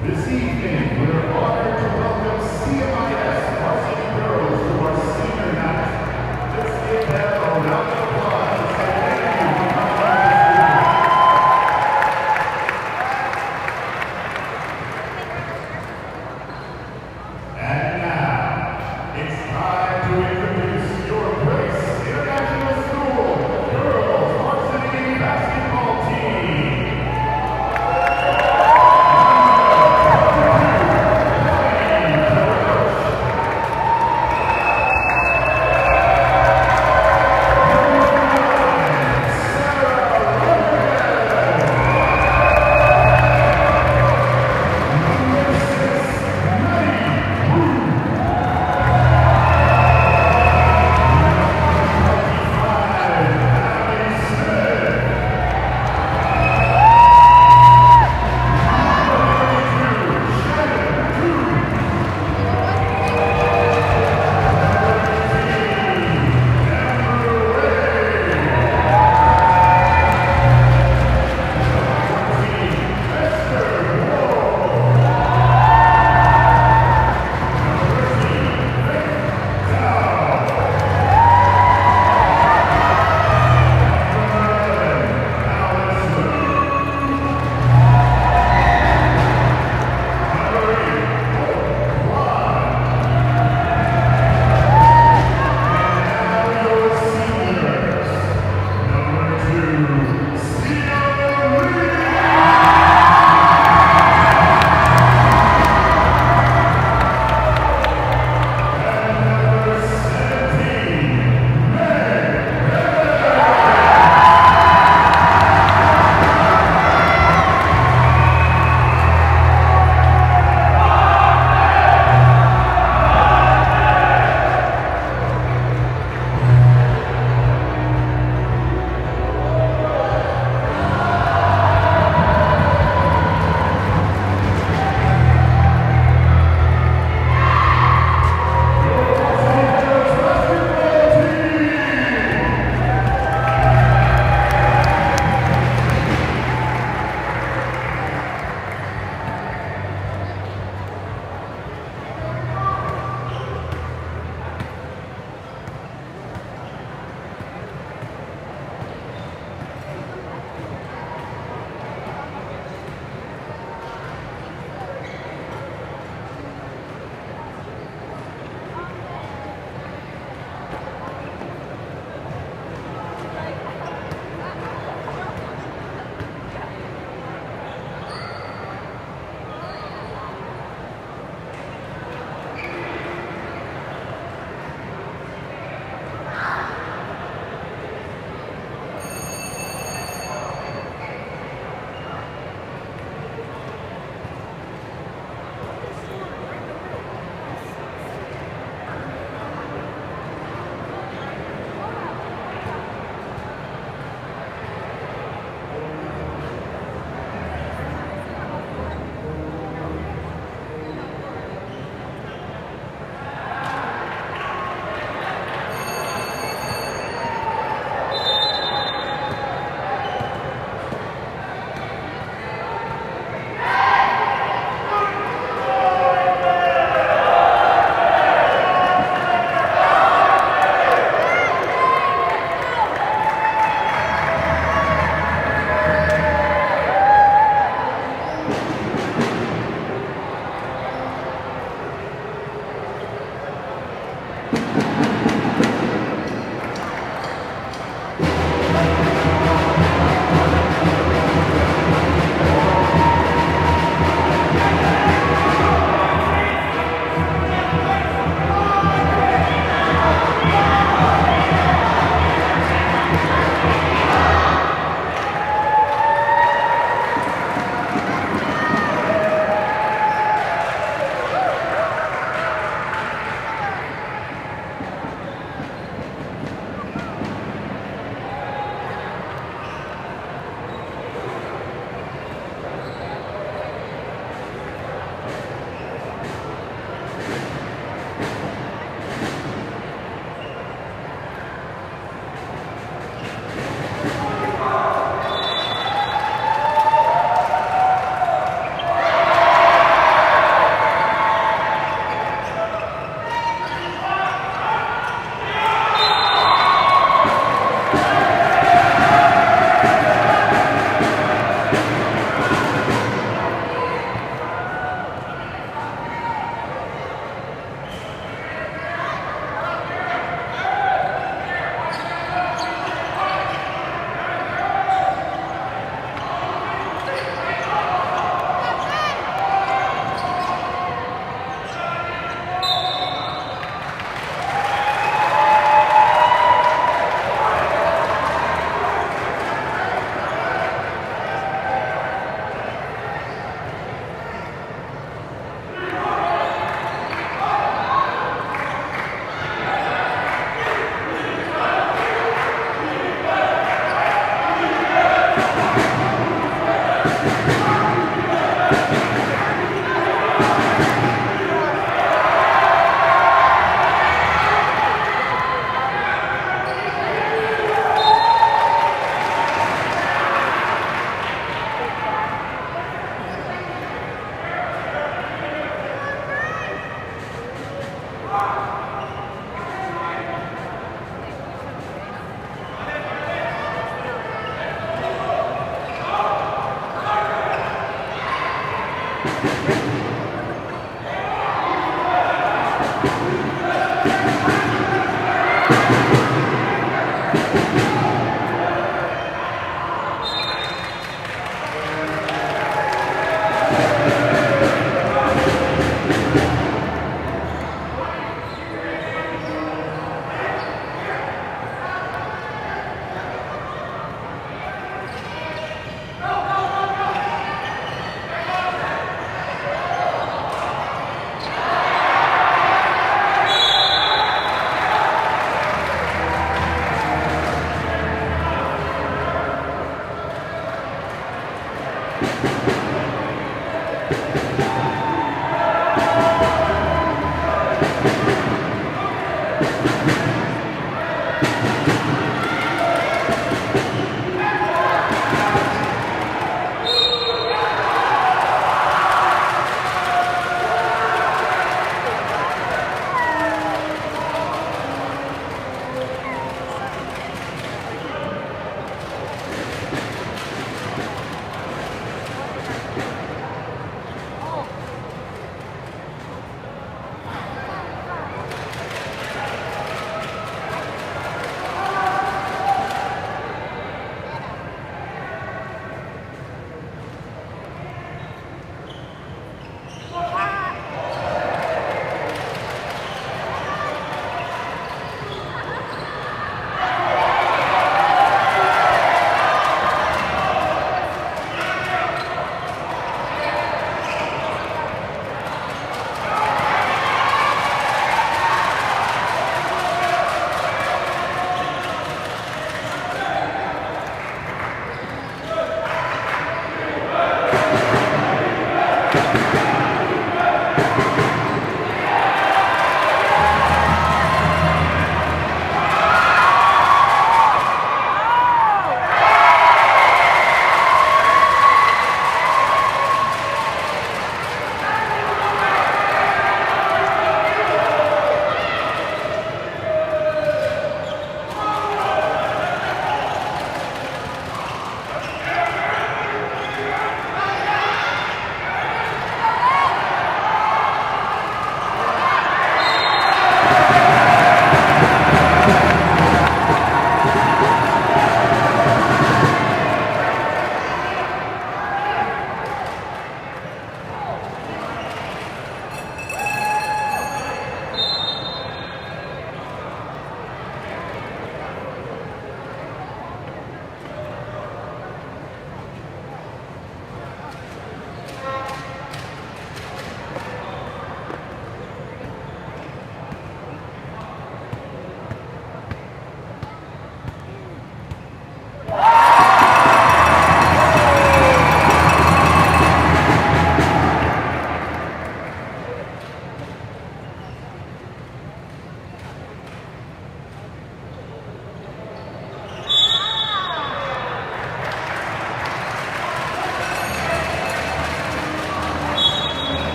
This evening, we're honored to welcome CMIS Varsity Girls to our senior night. Let's give them a round of applause and thank you for coming this evening. And now, it's time to introduce your Grace International School Girls Varsity Basketball Team.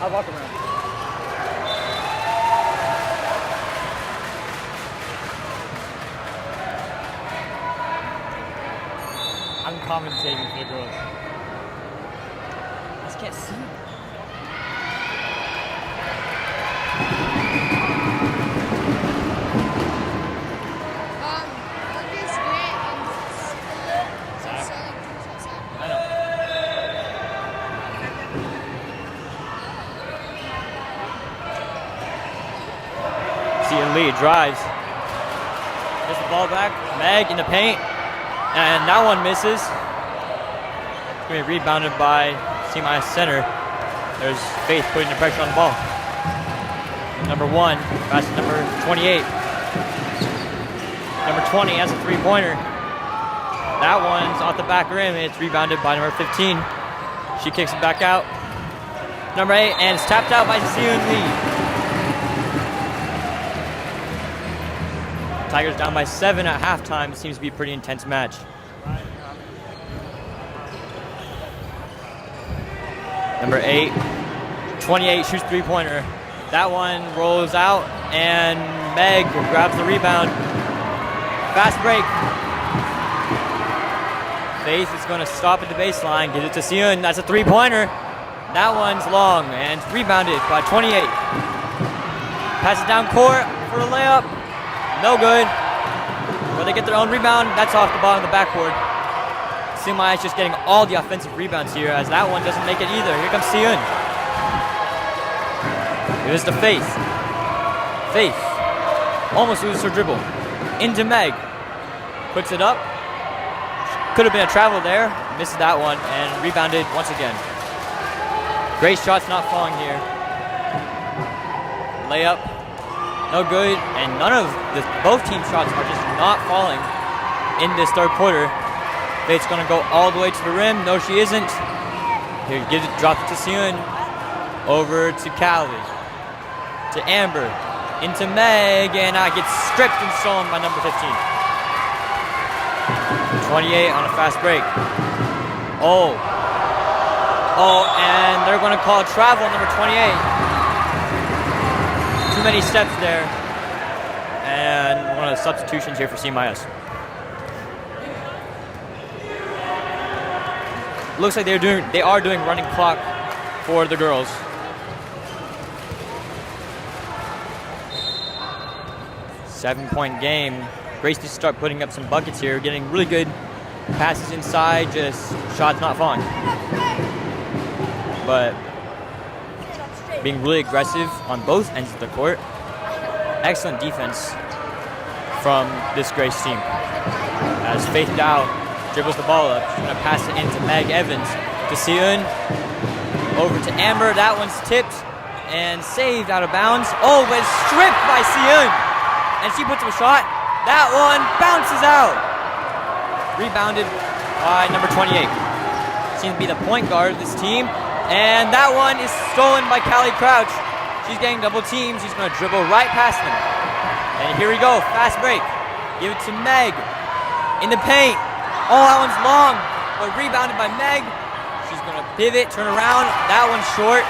I'll walk around. I'm commentating for the girls. I just can't see. Rugby's great and selling things outside. I know. Ian Lee drives. Gets the ball back. Meg in the paint. And that one misses. It's going to be rebounded by CMIS center. There's Faith putting the pressure on the ball. Number 1, pass to number 28. Number 20 has a three-pointer. That one's off the back rim, and it's rebounded by number 15. She kicks it back out. Number 8, and it's tapped out by Ian Lee. Tigers down by 7 at halftime. Seems to be a pretty intense match. Number 8, 28 shoots three-pointer. That one rolls out, and Meg grabs the rebound. Fast break. Faith is going to stop at the baseline, gives it to Seun. That's a three-pointer. That one's long, and it's rebounded by 28. Passes down court for a layup. No good. But they get their own rebound. That's off the bottom of the backboard. CMIS just getting all the offensive rebounds here, as that one doesn't make it either. Here comes Seun. Here's to Faith. Faith almost loses her dribble. Into Meg. Puts it up. Could have been a travel there. Misses that one and rebounded once again. Great shots not falling here. Layup. No good, and both team shots are just not falling in this third quarter. Faith's gonna go all the way to the rim. No, she isn't. Here, drops it to Seun. Over to Callie. To Amber. Into Meg, and gets stripped and stolen by number 15. 28 on a fast break. Oh, and they're gonna call a travel on number 28. Too many steps there, and one of the substitutions here for CMIS. Looks like they are doing running clock for the girls. Seven-point game. Grace needs to start putting up some buckets here, getting really good passes inside, just shots not falling. But being really aggressive on both ends of the court. Excellent defense from this Grace team. As Faith Dow dribbles the ball up, she's going to pass it into Meg Evans. To Seun, over to Amber. That one's tipped and saved out of bounds. Oh, but it's stripped by Seun. And she puts up a shot. That one bounces out. Rebounded by number 28. Seems to be the point guard of this team. And that one is stolen by Callie Crouch. She's getting double teamed. She's going to dribble right past them. And here we go. Fast break. Give it to Meg. In the paint. Oh, that one's long. But rebounded by Meg. She's going to pivot, turn around. That one's short.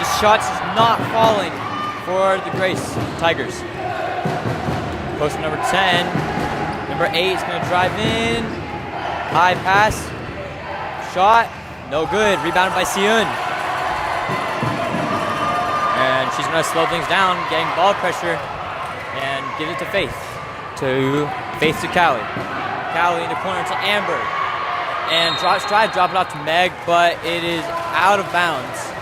The shots is not falling for the Grace Tigers. Post number 10. Number 8 is going to drive in. High pass. Shot. No good. Rebounded by Seun. And she's going to slow things down, getting ball pressure, and give it to Faith. To Callie. Callie in the corner to Amber. And drop it off to Meg, but it is out of bounds.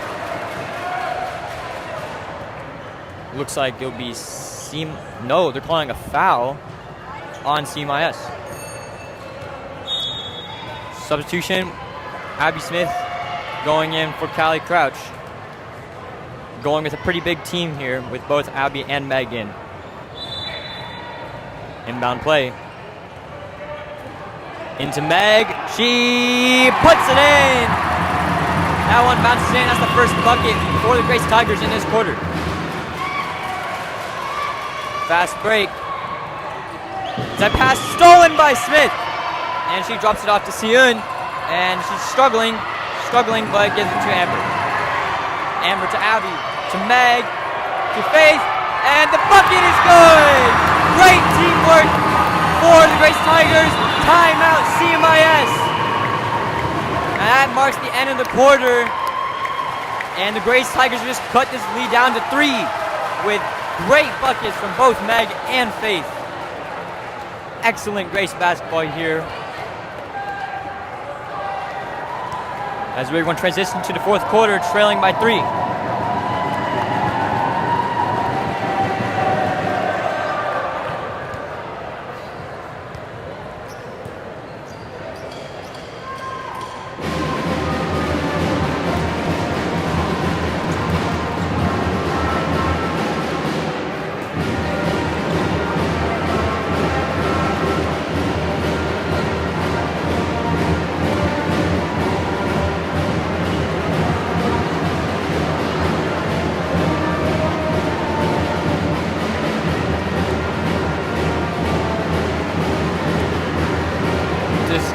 Looks like it'll be no, they're calling a foul on CMIS. Substitution, Abby Smith going in for Callie Crouch. Going with a pretty big team here with both Abby and Meg in. Inbound play. Into Meg. She puts it in. That one bounces in. That's the first bucket for the Grace Tigers in this quarter. Fast break. That pass stolen by Smith. And she drops it off to Seun. And she's struggling, but gives it to Amber. Amber to Abby, to Meg, to Faith, and the bucket is good! Great teamwork for the Grace Tigers. Timeout, CMIS. And that marks the end of the quarter. And the Grace Tigers just cut this lead down to 3 with great buckets from both Meg and Faith. Excellent Grace basketball here. As we're going to transition to the fourth quarter, trailing by 3.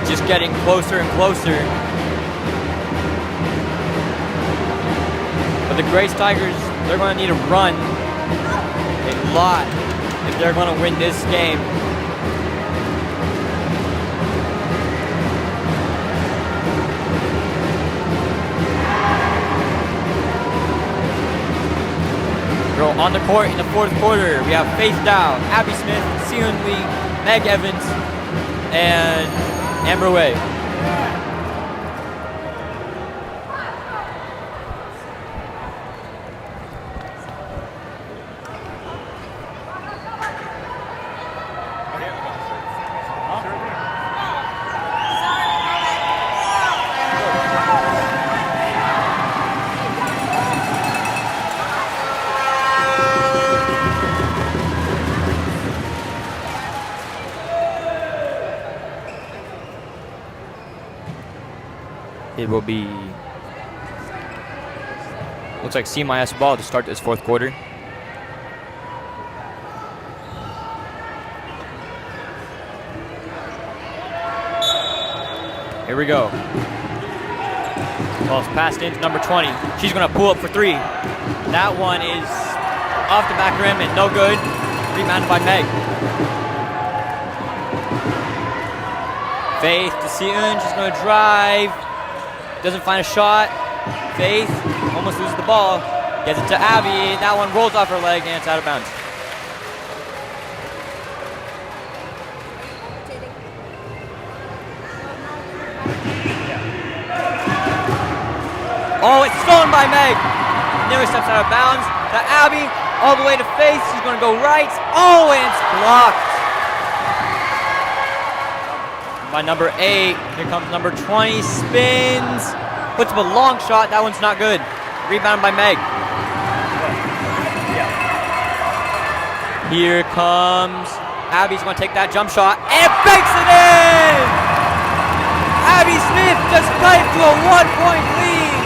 Just getting closer and closer. But the Grace Tigers, they're going to need to run a lot if they're going to win this game. On the court in the fourth quarter, we have Faith Dow, Abby Smith, Seun Lee, Meg Evans, and Amber Way. It will be, looks like CMIS ball to start this fourth quarter. Here we go. Ball's passed into number 20. She's gonna pull up for 3. That one is off the back rim and no good. Rebounded by Meg. Faith to Seun, she's gonna drive. Doesn't find a shot. Faith almost loses the ball. Gets it to Abby. That one rolls off her leg and it's out of bounds. Oh, it's stolen by Meg. Nearly steps out of bounds. To Abby, all the way to Faith. She's going to go right. Oh, and it's blocked by number 8. Here comes number 20, spins, puts up a long shot. That one's not good. Rebounded by Meg. Here comes Abby's going to take that jump shot and banks it in! Abby Smith just cut it to a 1-point lead.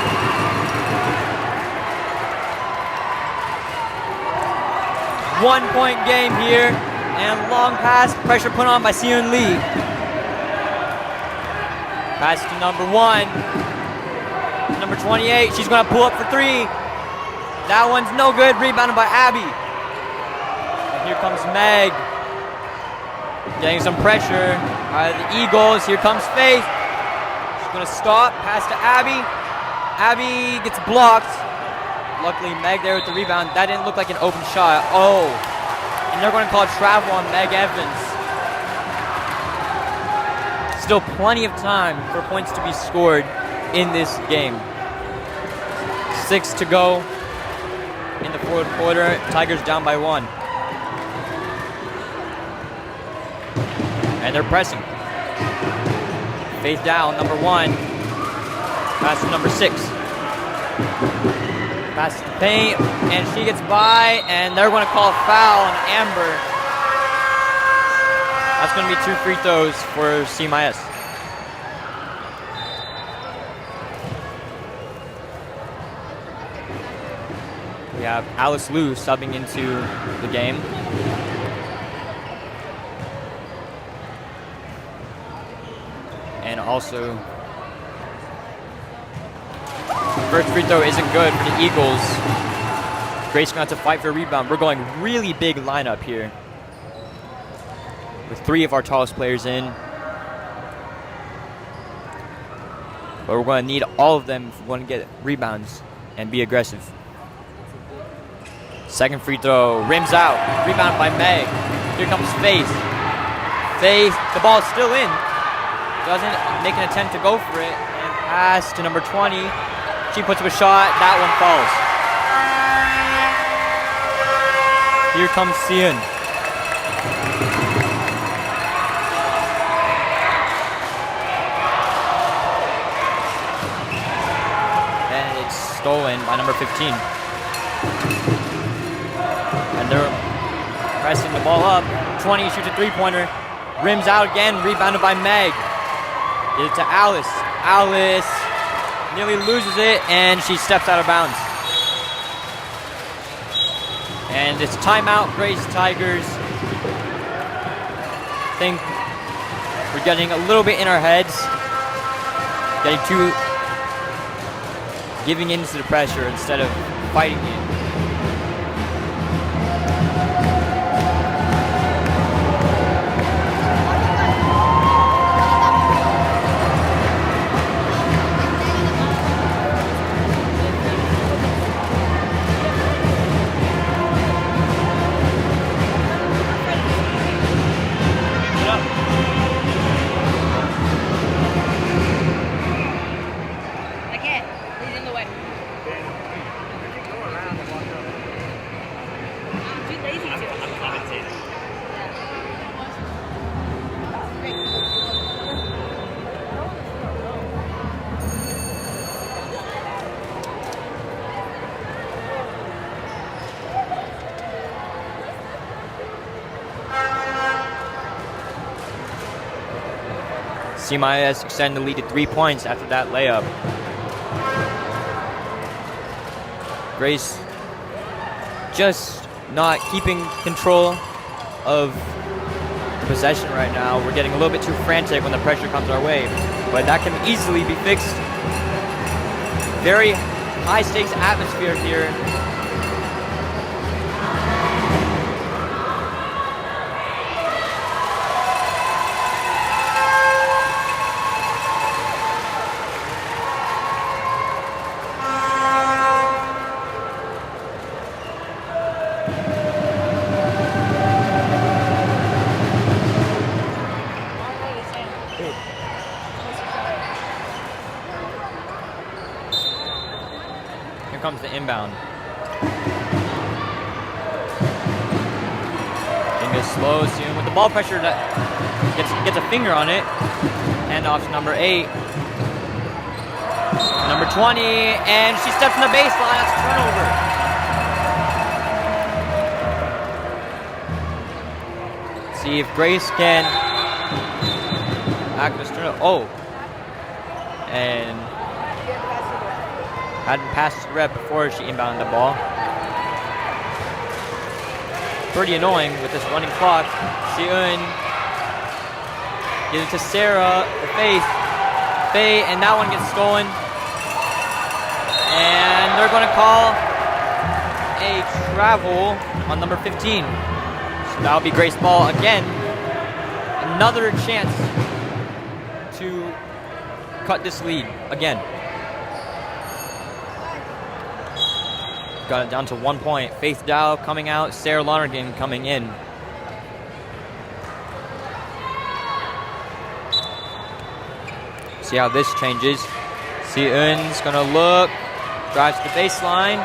One-point game here, and long pass, pressure put on by Seun Lee. Pass to number 1. Number 28, she's going to pull up for 3. That one's no good, rebounded by Abby. And here comes Meg. Getting some pressure out of the Eagles. Here comes Faith. She's going to stop, pass to Abby. Abby gets blocked. Luckily, Meg there with the rebound. That didn't look like an open shot. Oh, and they're going to call travel on Meg Evans. Still plenty of time for points to be scored in this game. 6 to go in the fourth quarter. Tigers down by 1. And they're pressing. Faith down, number 1. Pass to number 6. Pass to the paint, and she gets by, and they're going to call a foul on Amber. That's going to be 2 free throws for CMIS. We have Alice Liu subbing into the game. And also, first free throw isn't good for the Eagles. Grace going to have to fight for a rebound. We're going really big lineup here, with 3 of our tallest players in. But we're going to need all of them if we want to get rebounds and be aggressive. Second free throw, rims out, rebound by Meg. Here comes Faith. Faith, the ball is still in. Doesn't make an attempt to go for it. And pass to number 20. She puts up a shot, that one falls. Here comes Sion. And it's stolen by number 15. And they're pressing the ball up. 20 shoots a 3-pointer. Rims out again, rebounded by Meg. Gives it to Alice. Alice nearly loses it, and she steps out of bounds. And it's timeout, Grace Tigers. I think we're getting a little bit in our heads. Giving into the pressure instead of fighting it. CMIS extend the lead to 3 points after that layup. Grace just not keeping control of the possession right now. We're getting a little bit too frantic when the pressure comes our way, but that can easily be fixed. Very high stakes atmosphere here. Comes the inbound. Inga slow, soon with the ball pressure that gets a finger on it. Hand off to number 8. Number 20, and she steps on the baseline. That's a turnover. See if Grace can act as turnover. Oh, and hadn't passed the rep before she inbounded the ball. Pretty annoying with this running clock. Si-eun gives it to Sarah, the Faith. Faye, and that one gets stolen. And they're going to call a travel on number 15. So that'll be Grace ball again. Another chance to cut this lead again. Got it down to 1 point. Faith Dow coming out, Sarah Lonergan coming in. See how this changes. Si-eun's gonna look, drives to the baseline.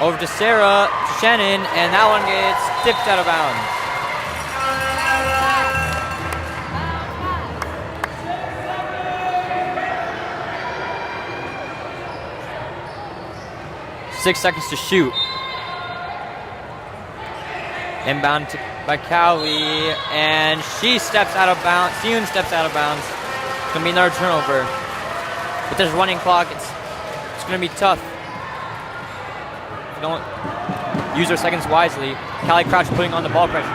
Over to Sarah, to Shannon, and that one gets tipped out of bounds. 6 seconds to shoot. Inbound by Cowley, and she steps out of bounds. Seun steps out of bounds. It's gonna be another turnover. With this running clock, it's gonna be tough. If you don't use her seconds wisely. Callie Crouch putting on the ball pressure.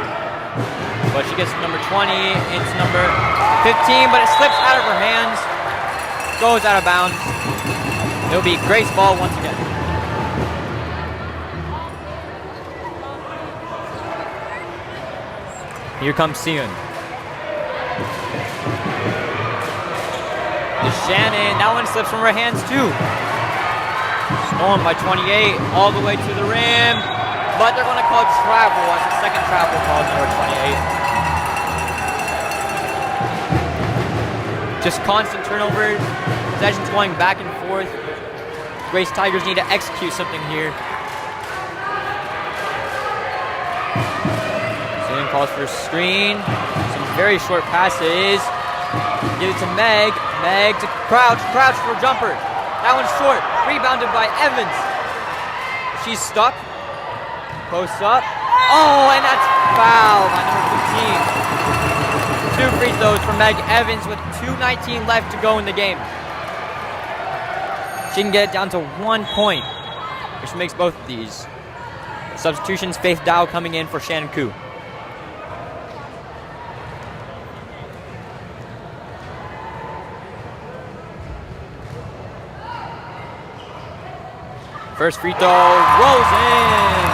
But she gets number 20 into number 15, but it slips out of her hands. Goes out of bounds. It'll be Grace ball once again. Here comes Seun. To Shannon. That one slips from her hands too. Storm by 28 all the way to the rim. But they're going to call travel as the second travel called number 28. Just constant turnovers. Possessions going back and forth. Grace Tigers need to execute something here. Seun calls for a screen. Some very short passes. Give it to Meg. Meg to Crouch. Crouch for a jumper. That one's short. Rebounded by Evans. She's stuck. Posts up. Oh, and that's foul by number 15. 2 free throws for Meg Evans with 2:19 left to go in the game. She can get it down to 1 point, which makes both of these. Substitutions, Faith Dow coming in for Shannon Koo. First free throw rolls in.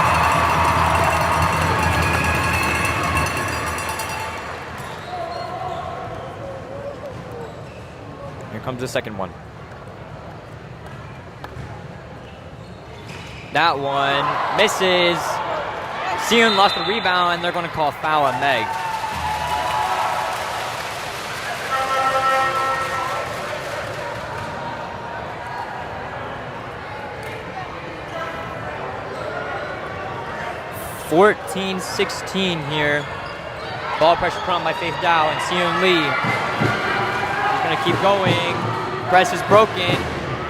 Here comes the second one. That one misses. Seun lost the rebound, and they're going to call a foul on Meg. (14-16) here. Ball pressure put on by Faith Dow and Seun Lee. He's going to keep going. Press is broken.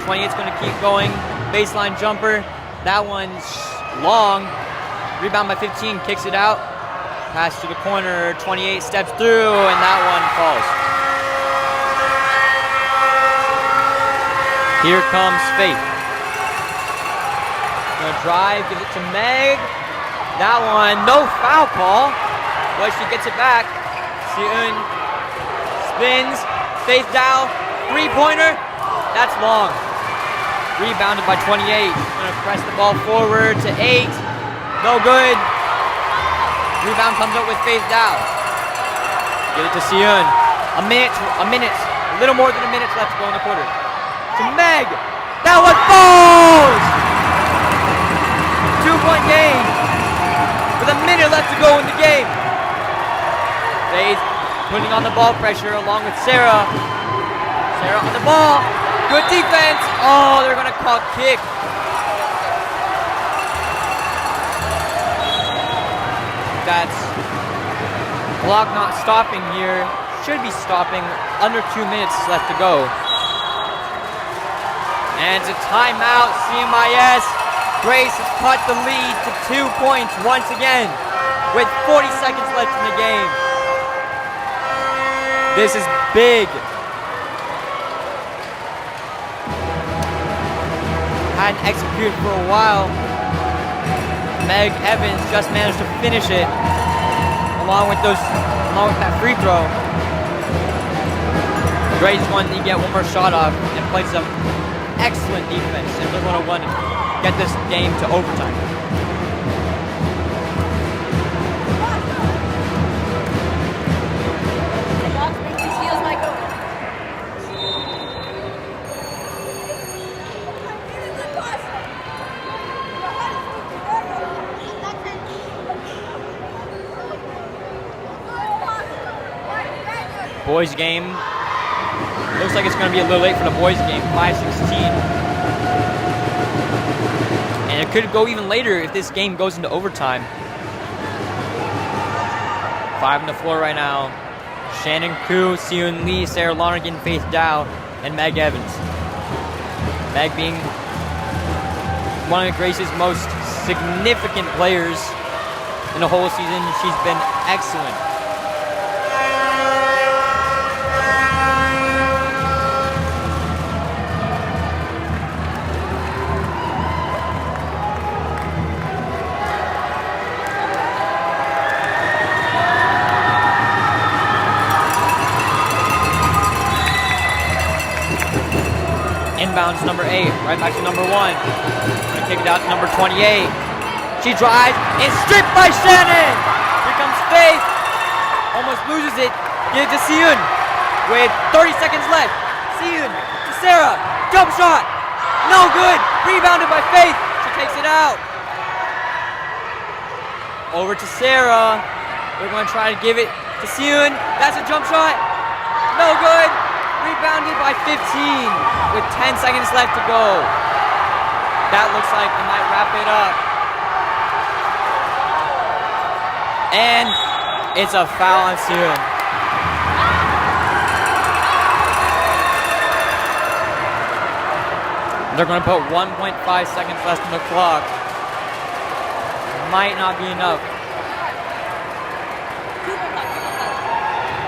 28's going to keep going. Baseline jumper. That one's long. Rebound by 15. Kicks it out. Pass to the corner. 28 steps through, and that one falls. Here comes Faith. Gonna drive. Gives it to Meg. That one, no foul call, but she gets it back. Seun spins, Faith Dow, three-pointer, that's long. Rebounded by 28. Gonna press the ball forward to 8. No good. Rebound comes up with Faith Dow. Get it to Seun. A minute, a little more than a minute left to go in the quarter. To Meg. That one falls! 2-point game. With a minute left to go in the game. Faith putting on the ball pressure along with Sarah. Sarah on the ball. Good defense. Oh, they're going to call kick. That's clock not stopping here. Should be stopping. Under 2 minutes left to go. And it's a timeout. CMIS. Grace has cut the lead to 2 points once again with 40 seconds left in the game. This is big. Hadn't executed for a while. Meg Evans just managed to finish it along with that free throw. Grace wanted to get one more shot off and played some excellent defense, and they're going to want to get this game to overtime. Boys game. Looks like it's going to be a little late for the boys game. 5:16. And it could go even later if this game goes into overtime. 5 on the floor right now. Shannon Koo, Seun Lee, Sarah Lonergan, Faith Dow, and Meg Evans. Meg being one of Grace's most significant players in the whole season. She's been excellent. Inbounds number 8, right back to number 1. Gonna kick it out to number 28. She drives and stripped by Shannon. Here comes Faith. Almost loses it. Get it to Siyun with 30 seconds left. Siyun to Sarah. Jump shot. No good. Rebounded by Faith. She takes it out. Over to Sarah. We're going to try to give it to Siyun. That's a jump shot. No good. Rebounded by 15 with 10 seconds left to go. That looks like it might wrap it up. And it's a foul on Siyun. They're going to put 1.5 seconds left on the clock. Might not be enough.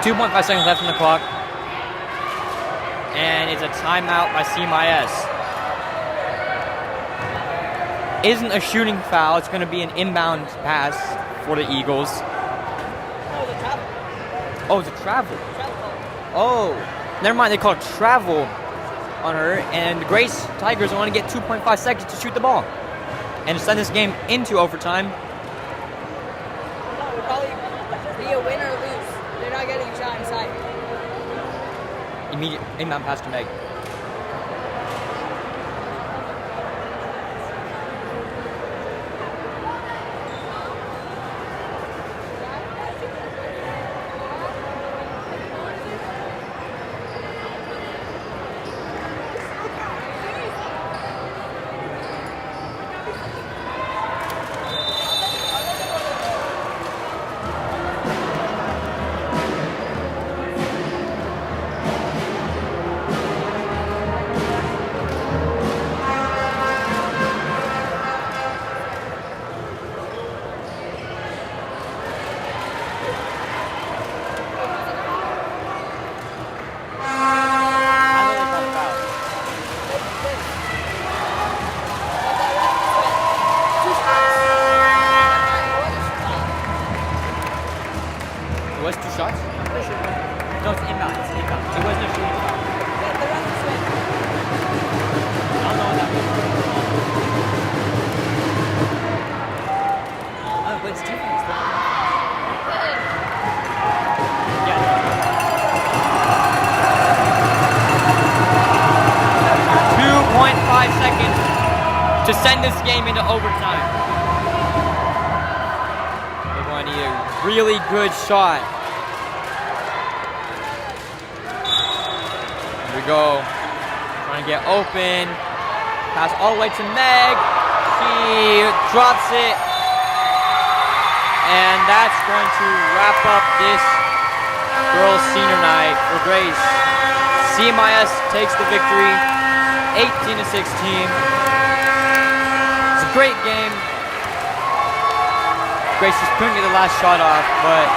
2.5 seconds left on the clock. And it's a timeout by CMIS. Isn't a shooting foul. It's going to be an inbound pass for the Eagles. Oh, it's a travel. Oh, never mind. They called travel on her. And the Grace Tigers want to get 2.5 seconds to shoot the ball and to send this game into overtime. It'll probably be a win or lose. They're not getting a shot inside. Immediate inbound pass to Meg. Was 2 shots? No, it's inbound. It's inbound. It wasn't a shooting foul. They're on the swing. I don't know what that means. Oh, but it's defense. Yeah. 2.5 seconds to send this game into overtime. They're going to need a really good shot. Here we go. Trying to get open. Pass all the way to Meg. She drops it. And that's going to wrap up this girls' senior night for Grace. CMIS takes the victory, 18-16. It's a great game. Grace just couldn't get the last shot off, but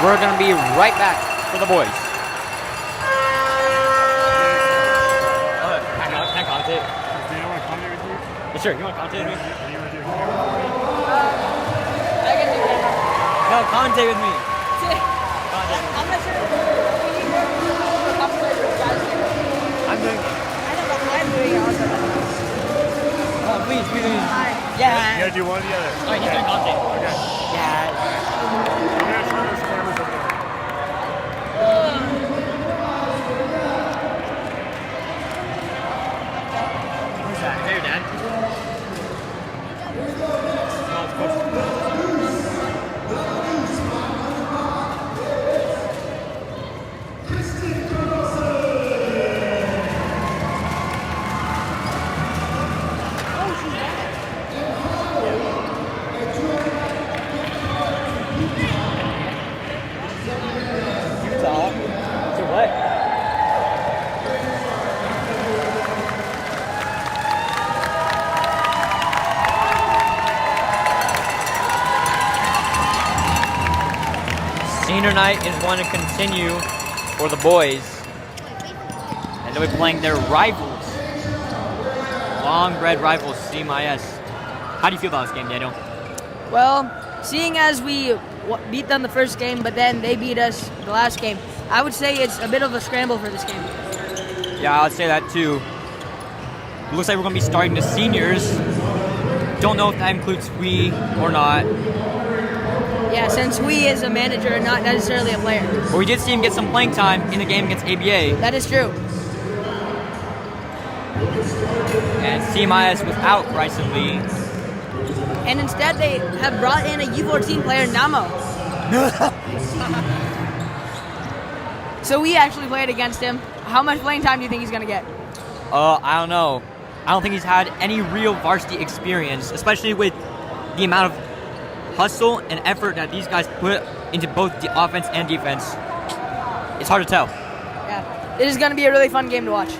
we're going to be right back for the boys. Can I commentate? Do you want to comment with you? Yeah, sure, you want to commentate with me? What do you want to do? I can do that. No, commentate with me. I'm not sure. I'm doing it. I don't know. I'm doing it also. Oh, please. Yeah. You gotta do one or the other. Oh, he's doing commentate. Okay. Yeah. I'm gonna turn those cameras over there. Who's that? Is that your dad? No, it's Coach. Senior night is going to continue for the boys. And they'll be playing their rivals. Long-bred rivals, CMIS. How do you feel about this game, Daniel? Well, seeing as we beat them the first game, but then they beat us the last game, I would say it's a bit of a scramble for this game. Yeah, I'd say that too. Looks like we're going to be starting the seniors. Don't know if that includes we or not. Yeah, since we is a manager and not necessarily a player. But we did see him get some playing time in the game against ABA. That is true. And CMIS without Bryson Lee. And instead they have brought in a U14 player, Namo. So we actually played against him. How much playing time do you think he's going to get? I don't know. I don't think he's had any real varsity experience, especially with the amount of hustle and effort that these guys put into both the offense and defense. It's hard to tell. Yeah, this is going to be a really fun game to watch.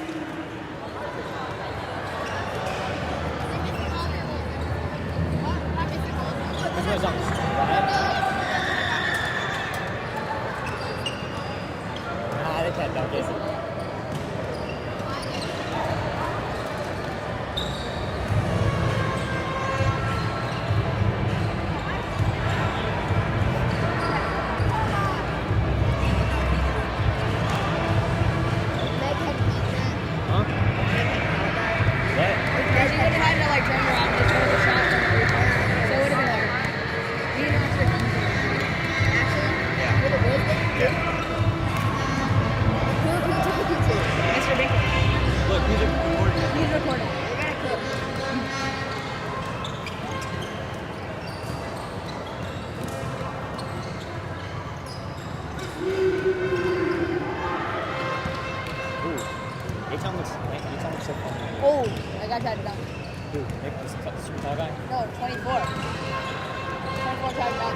Oh, I got that done. Who? Nick, this super tall guy? No, 24. 24 tried done.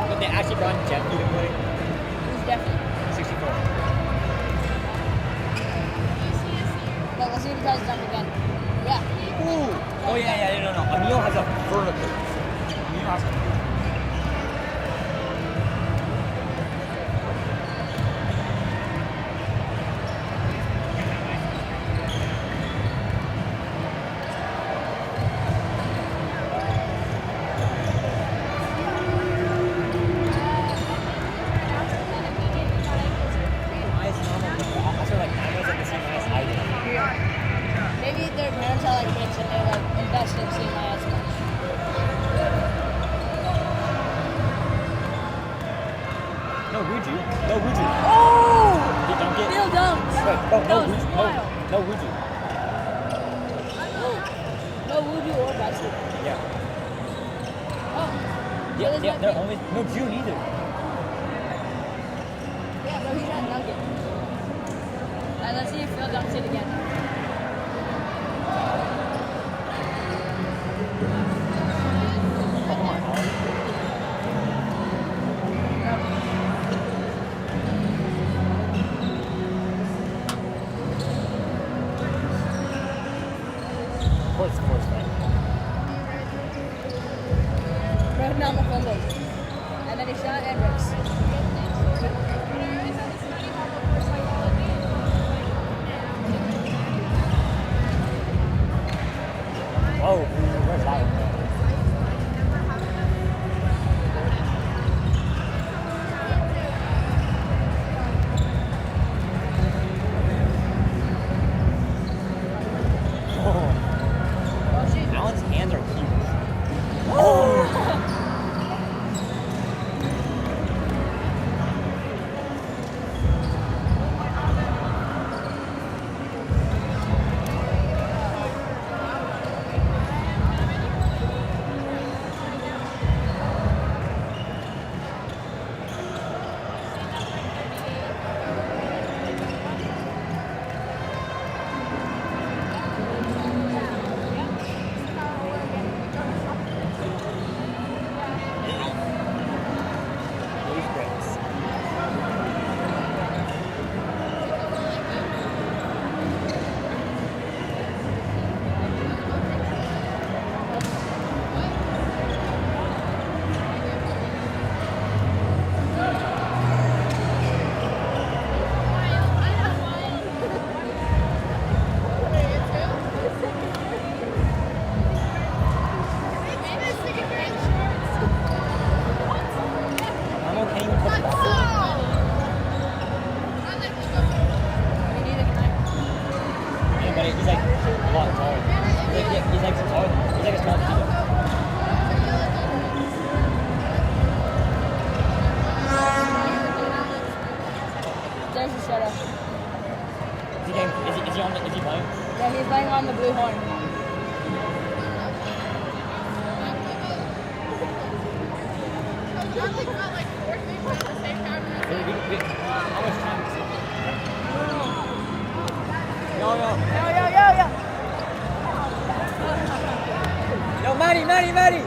But they actually brought Jeff to play. Who's definitely? 64. But let's see if he tries to jump again. Yeah. Ooh. Oh, yeah, no. Emil has a vertical. Emil has a Maybe their parents are like rich and they like invest in CMIS much. No, Wuju. Oh! Did dunk it? Bill dunks. Wait, That no, was Wuju. wild. No, Wuju. No Wuju or Varsity. Yeah. Oh. Yeah, they're only... No, June either. Yeah, bro, he's trying to dunk it. Alright, let's see if Phil dunks it again. Of course, right? Bro, now my fumbles. And then he shot and rips. Oh, where's that one? shut up. Is he playing? Yeah, he's playing on the blue horn. John got like 4 things at the same time. How much time is it? Yo. Yo, Maddie. Maddie.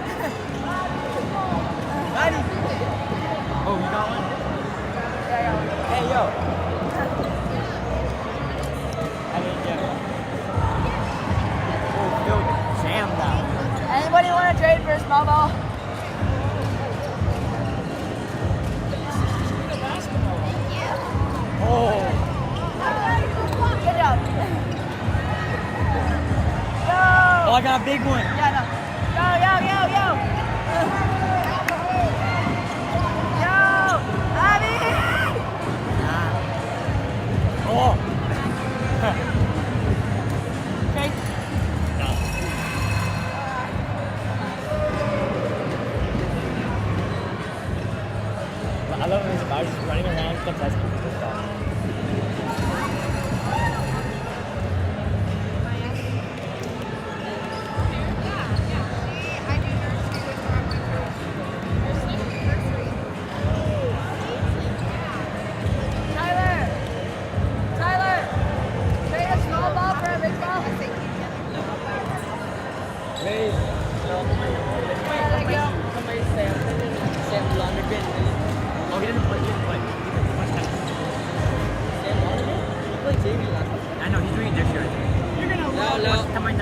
Oh, you got one? Hey, yo. I didn't get it. Oh, yo, jammed out. Anybody want to trade for a small ball? Oh. Good job. Oh, I got a big one. Yeah, no. Yo. Abby! Oh. Okay. I love when the just running around contesting the stuff. I do nursery with her on my first. Nursery. Tyler! Trade a small ball for a big ball. Wait. Oh, he didn't play. Much time. He played JV last week. I know, he's doing it next year. You're gonna love. Come on,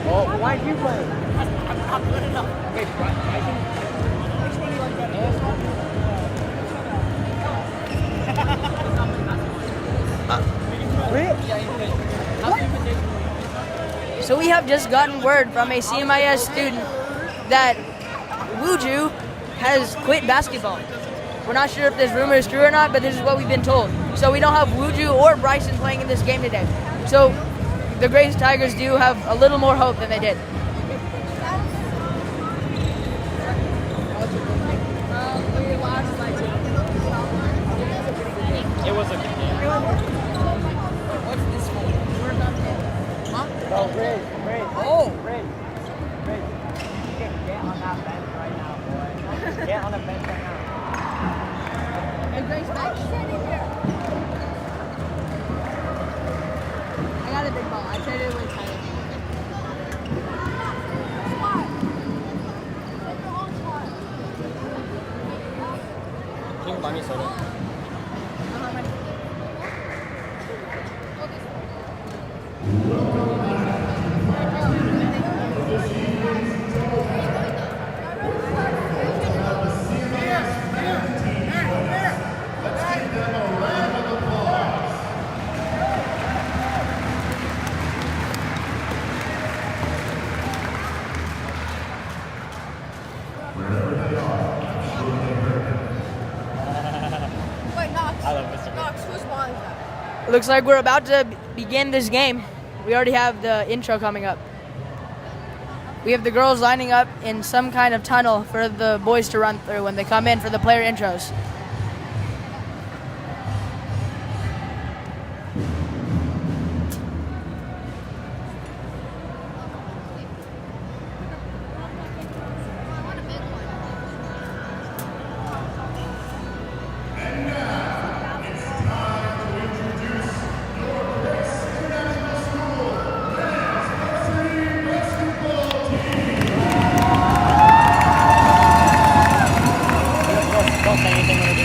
Oh, why did you play? I'm good enough. Wait, which one do you like better? So we have just gotten word from a CMIS student that Wuju has quit basketball. We're not sure if this rumor is true or not, but this is what we've been told. So we don't have Wuju or Bryson playing in this game today. So the Grace Tigers do have a little more hope than they did. It was a good game. What's this for? Oh, Ray. Get on that bench right now, boy. Get on the bench right now. I got a big ball. I traded it with Tyler. Can you buy me soda? Wait, Knox. I love Mr. Knox, whose ball is that? It looks like we're about to begin this game. We already have the intro coming up. We have the girls lining up in some kind of tunnel for the boys to run through when they come in for the player intros. Don't say anything when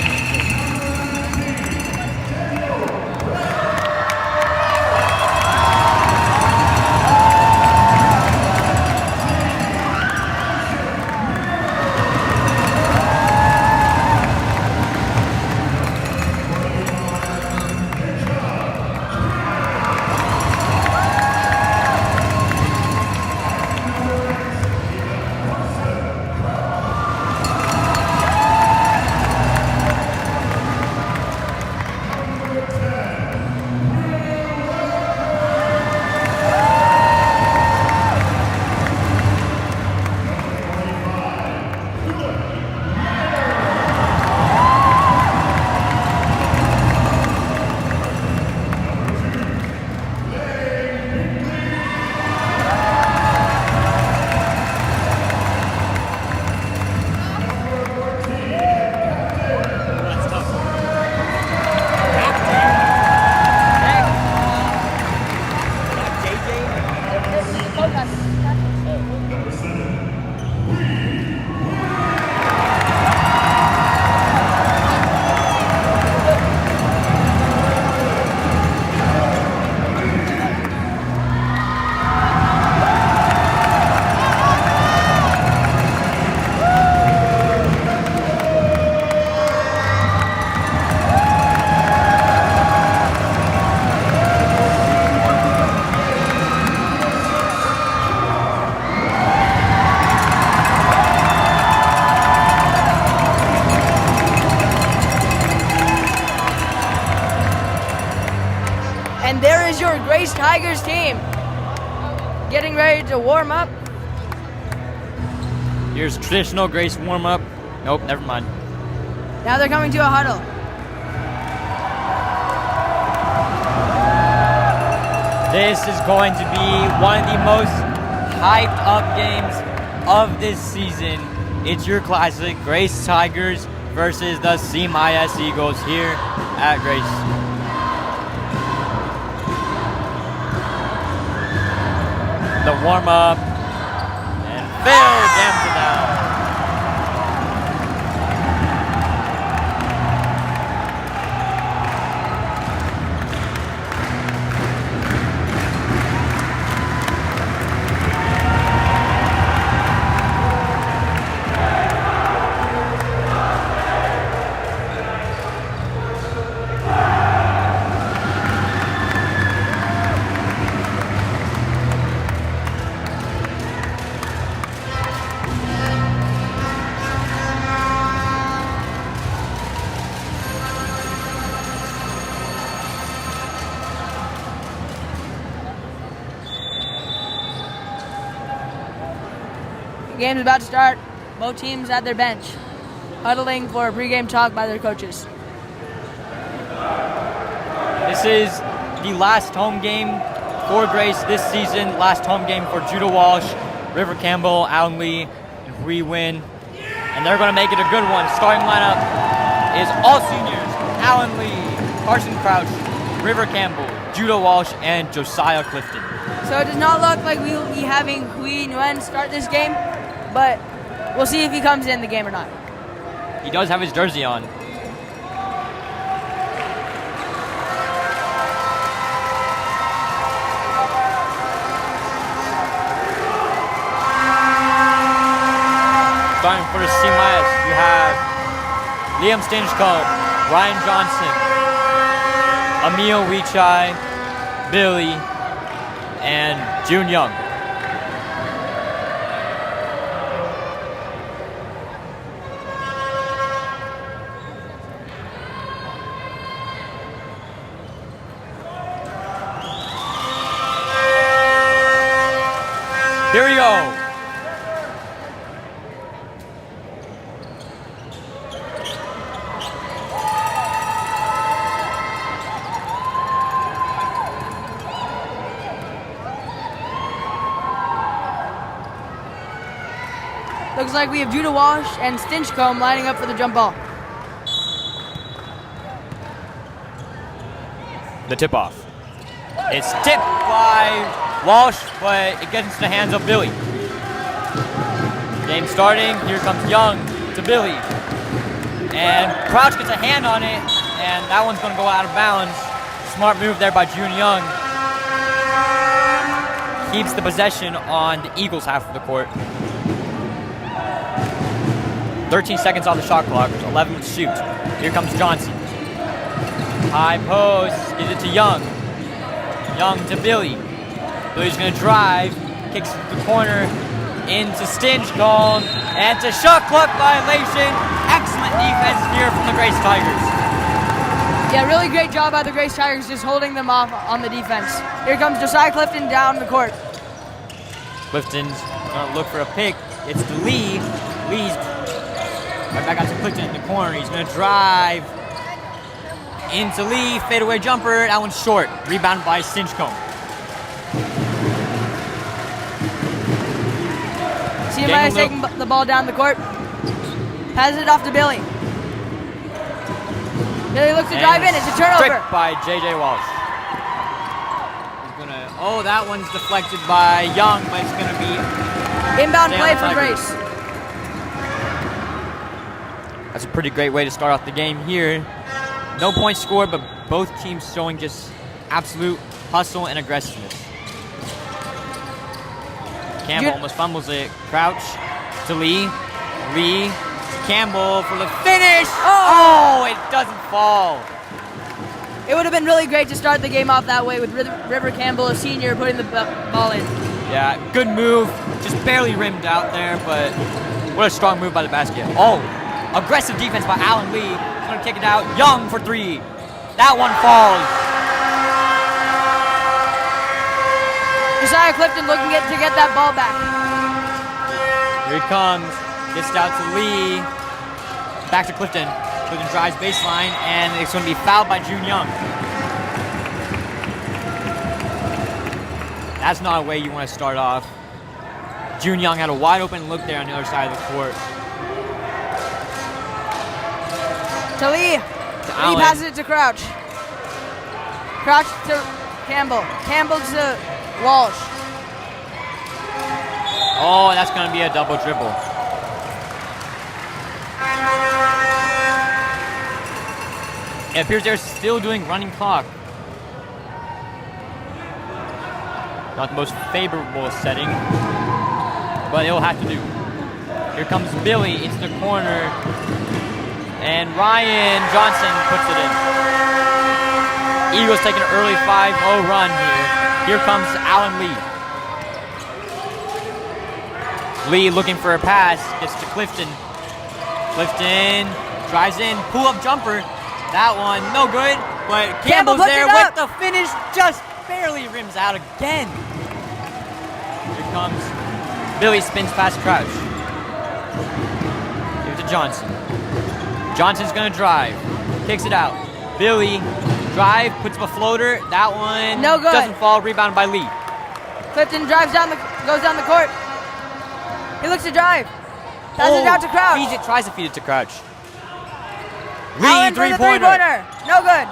Grace Tigers team getting ready to warm up. Here's traditional Grace warm-up. Nope, never mind. Now they're coming to a huddle. This is going to be one of the most hyped up games of this season. It's your classic Grace Tigers versus the CMIS Eagles here at Grace. The warm-up and Phil jams it down. The game's about to start. Both teams at their bench, huddling for a pregame talk by their coaches. This is the last home game for Grace this season. Last home game for Judah Walsh, River Campbell, Allen Lee, and Hui Win. And they're going to make it a good one. Starting lineup is all seniors: Allen Lee, Carson Crouch, River Campbell, Judah Walsh, and Josiah Clifton. So it does not look like we will be having Hui Nguyen start this game, but we'll see if he comes in the game or not. He does have his jersey on. Starting for the CMIS, you have Liam Stinchcomb, Ryan Johnson, Emil Weichai, Billy, and June Young. Here we go. Looks like we have Judah Walsh and Stinchcomb lining up for the jump ball. The tip-off. It's tipped by Walsh, but it gets into the hands of Billy. Game starting. Here comes Young to Billy. And Crouch gets a hand on it, and that one's going to go out of bounds. Smart move there by June Young. Keeps the possession on the Eagles' half of the court. 13 seconds on the shot clock. There's 11 to shoot. Here comes Johnson. High post. Gives it to Young. Young to Billy. Billy's going to drive. Kicks the corner into Stinchcomb. And to shot clock violation. Excellent defense here from the Grace Tigers. Yeah, really great job by the Grace Tigers just holding them off on the defense. Here comes Josiah Clifton down the court. Clifton's going to look for a pick. It's to Lee. Lee's right back out to Clifton in the corner. He's going to drive into Lee. Fadeaway jumper. That one's short. Rebound by Stinchcomb. CMIS taking the ball down the court. Passes it off to Billy. Billy looks to drive in. It's a turnover. Stripped by J.J. Walsh. He's gonna. Oh, that one's deflected by Young, but it's gonna be Inbound play for Tigers. Grace. That's a pretty great way to start off the game here. No points scored, but both teams showing just absolute hustle and aggressiveness. Campbell almost fumbles it. Crouch to Lee. Lee to Campbell for the finish. Oh, it doesn't fall. It would have been really great to start the game off that way with River Campbell, a senior, putting the ball in. Yeah, good move. Just barely rimmed out there, but what a strong move by the basket. Oh, aggressive defense by Allen Lee. He's going to kick it out. Young for three. That one falls. Josiah Clifton looking to get that ball back. Here he comes. Gets it out to Lee. Back to Clifton. Clifton drives baseline, and it's going to be fouled by June Young. That's not a way you want to start off. June Young had a wide open look there on the other side of the court. To Lee. To Lee Allen. passes it to Crouch. Crouch to Campbell. Campbell to Walsh. Oh, that's going to be a double dribble. It appears they're still doing running clock. Not the most favorable setting, but it'll have to do. Here comes Billy into the corner, and Ryan Johnson puts it in. Eagles taking an early 5-0 run here. Here comes Alan Lee. Lee looking for a pass, gets to Clifton. Clifton drives in, pull-up jumper. That one, no good, but Campbell Campbell's puts there it with up. the finish, just barely rims out again. Here comes Billy, spins past Crouch. Give it to Johnson. Johnson's gonna drive, kicks it out. Billy, drive, puts up a floater. That one No good. doesn't fall, rebounded by Lee. Clifton goes down the court. He looks to drive. Passes it out to Crouch. Feeds it, tries to feed it to Crouch. Lee, Allen for the three-pointer. three-pointer. No good.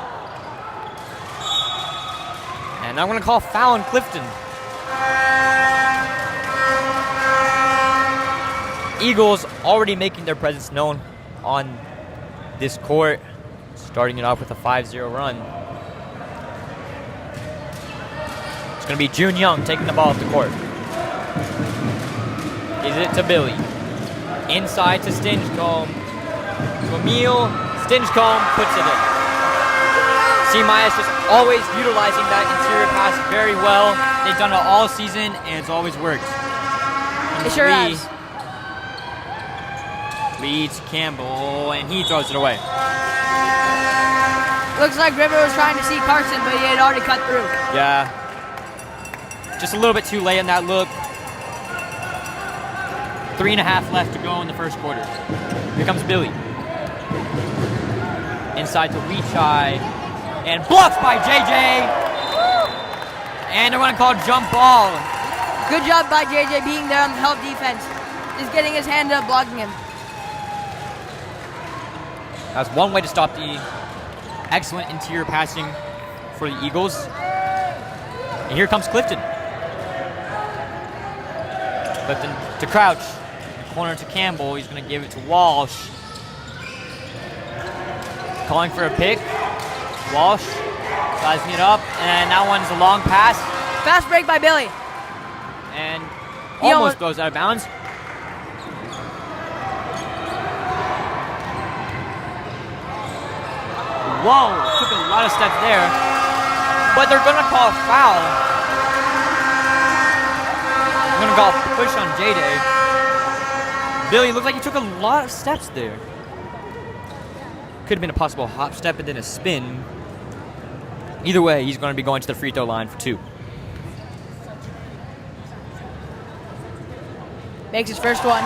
And I'm gonna call foul on Clifton. Eagles already making their presence known on this court, starting it off with a 5-0 run. It's going to be June Young taking the ball off the court. Gives it to Billy. Inside to Stinchcomb. To Emil. Stinchcomb puts it in. CMIS just always utilizing that interior pass very well. They've done it all season, and it's always worked. It sure has. Leads Campbell, and he throws it away. Looks like River was trying to see Carson, but he had already cut through. Yeah. Just a little bit too late on that look. 3.5 left to go in the first quarter. Here comes Billy. Inside to Weichai. And blocked by JJ. And they're going to call jump ball. Good job by JJ being there on the help defense. Just getting his hand up, blocking him. That's one way to stop the excellent interior passing for the Eagles. And here comes Clifton. Clifton to Crouch. In the corner to Campbell. He's going to give it to Walsh. Calling for a pick. Walsh sizing it up. And that one's a long pass. Fast break by Billy. And He almost goes out of bounds. Whoa, took a lot of steps there. But they're going to call a foul. They're going to call a push on J-Day. Billy looked like he took a lot of steps there. Could have been a possible hop step and then a spin. Either way, he's going to be going to the free throw line for 2. Makes his first one.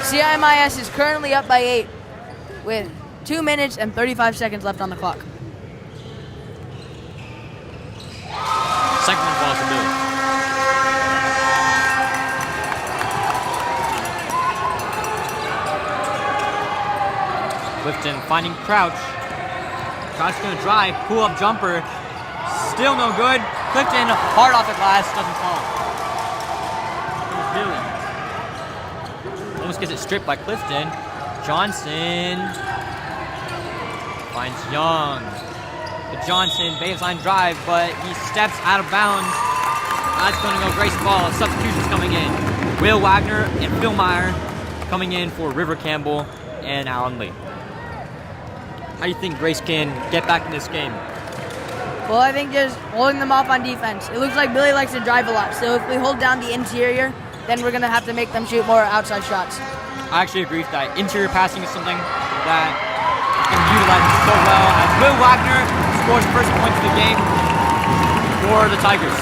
CMIS is currently up by 8 with 2 minutes and 35 seconds left on the clock. Second one falls to Billy. Clifton finding Crouch. Crouch gonna drive, pull up jumper. Still no good. Clifton hard off the glass, doesn't fall. Billy. Almost gets it stripped by Clifton. Johnson finds Young. The Johnson baseline drive, but he steps out of bounds. That's going to go Grace ball. Substitutions coming in. Will Wagner and Phil Meyer coming in for River Campbell and Alan Lee. How do you think Grace can get back in this game? Well, I think just holding them off on defense. It looks like Billy likes to drive a lot, so if we hold down the interior, then we're going to have to make them shoot more outside shots. I actually agree with that. Interior passing is something that can utilize so well. As Will Wagner scores first points of the game. for the Tigers.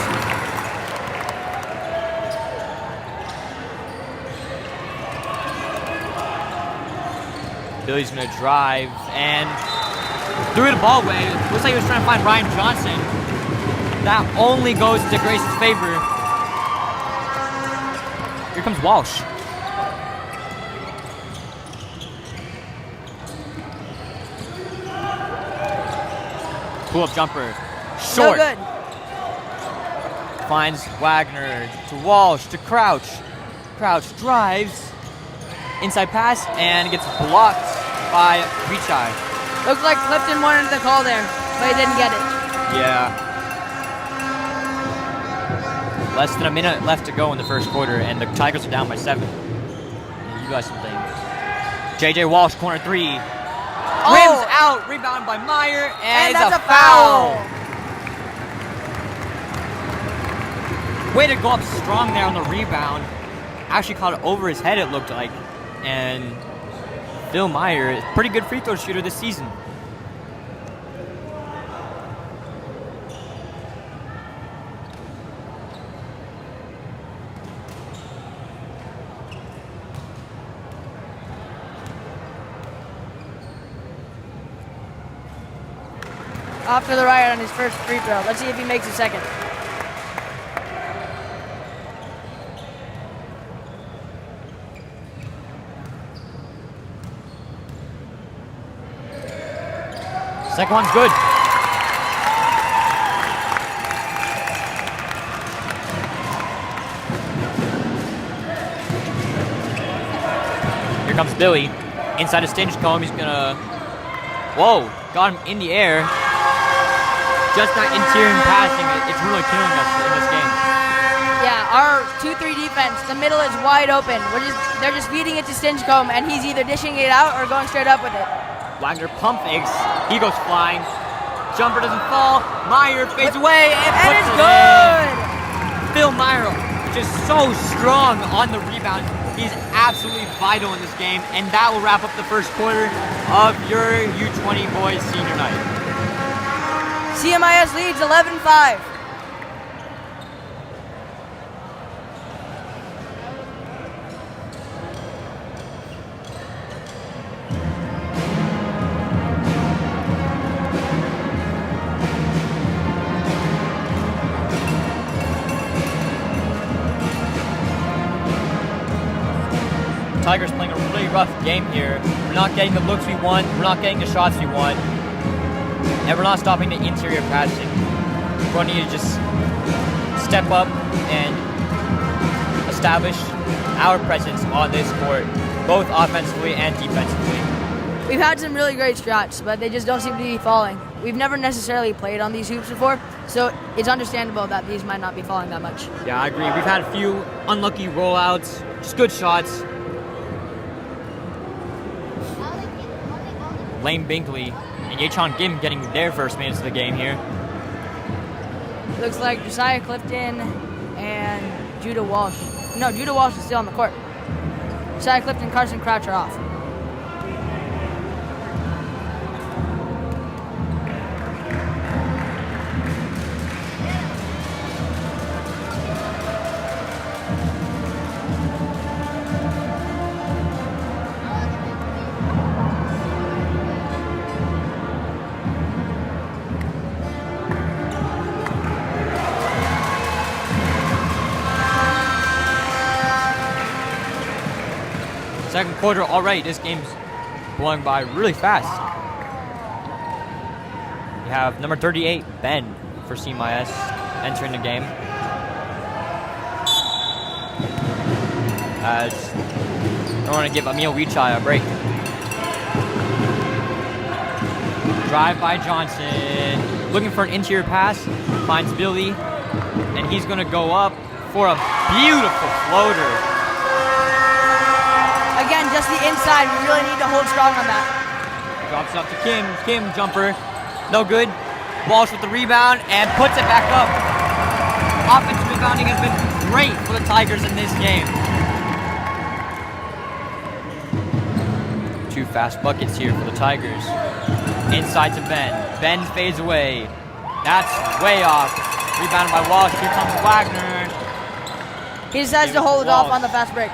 Billy's gonna drive and threw the ball away. Looks like he was trying to find Ryan Johnson. That only goes to Grace's favor. Here comes Walsh. Pull-up jumper. Short. No good. Finds Wagner to Walsh to Crouch. Crouch drives. Inside pass and gets blocked by Vichai. Looks like Clifton wanted the call there, but he didn't get it. Yeah. Less than a minute left to go in the first quarter, and the Tigers are down by 7. You got something. JJ Walsh, corner 3. Rims out, rebound by Meyer, and it's that's a a foul. Way to go up strong there on the rebound. Actually caught it over his head, it looked like. And Phil Meyer is a pretty good free throw shooter this season. Off to the right on his first free throw. Let's see if he makes a second. Second one's good. Here comes Billy. Inside a stinge comb, he's gonna... Whoa, got him in the air. Just that interior passing, it's really killing us in this game. Yeah, our 2-3 defense, the middle is wide open. They're just feeding it to Stinchcomb, and he's either dishing it out or going straight up with it. Wagner pump fakes. He goes flying. Jumper doesn't fall. Meyer fades away and puts it's it good. in. Phil Meyer just so strong on the rebound. He's absolutely vital in this game, and that will wrap up the first quarter of your U20 boys senior night. CMIS leads 11-5. Tigers playing a really rough game here. We're not getting the looks we want. We're not getting the shots we want. And we're not stopping the interior passing. We're going to need to just step up and establish our presence on this court, both offensively and defensively. We've had some really great shots, but they just don't seem to be falling. We've never necessarily played on these hoops before, so it's understandable that these might not be falling that much. Yeah, I agree. We've had a few unlucky rollouts, just good shots. Lane Binkley and Yechon Kim getting their first minutes of the game here. Looks like Josiah Clifton and Judah Walsh. No, Judah Walsh is still on the court. Josiah Clifton, Carson Crouch are off. Second quarter already, this game's blowing by really fast. We have number 38, Ben, for CMIS entering the game. As I want to give Emil Wichai a break. Drive by Johnson, looking for an interior pass, finds Billy, and he's going to go up for a beautiful floater. Again, just the inside. We really need to hold strong on that. Drops it up to Kim. Kim jumper. No good. Walsh with the rebound and puts it back up. Offensive rebounding has been great for the Tigers in this game. 2 fast buckets here for the Tigers. Inside to Ben. Ben fades away. That's way off. Rebounded by Walsh. Here comes Wagner. He decides to hold it off on the fast break.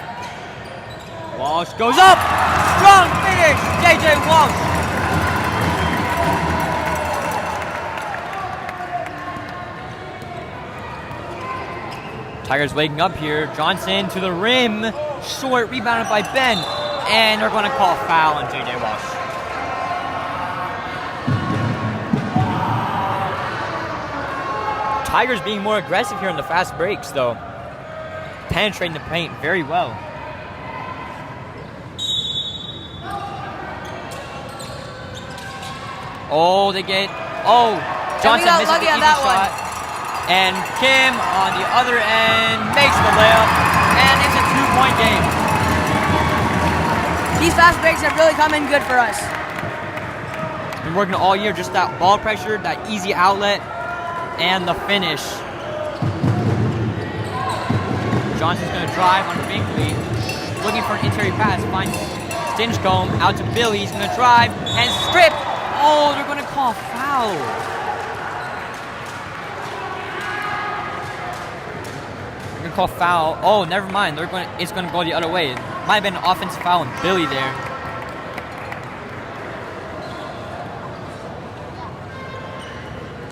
Walsh goes up. Strong finish. J.J. Walsh. Tigers waking up here. Johnson to the rim. Short, rebounded by Ben. And they're going to call a foul on J.J. Walsh. Tigers being more aggressive here in the fast breaks, though. Penetrating the paint very well. Oh, they get... Oh, Johnson got misses the lucky on easy that shot. And Kim on the other end makes the layup. And it's a 2-point game. These fast breaks have really come in good for us. Been working all year, just that ball pressure, that easy outlet, and the finish. Johnson's going to drive on Binkley, looking for an interior pass, finds Stinchcomb out to Billy. He's going to drive and strip. Oh, they're going to call a foul. They're going to call foul. Oh, never mind. It's going to go the other way. It might have been an offensive foul on Billy there.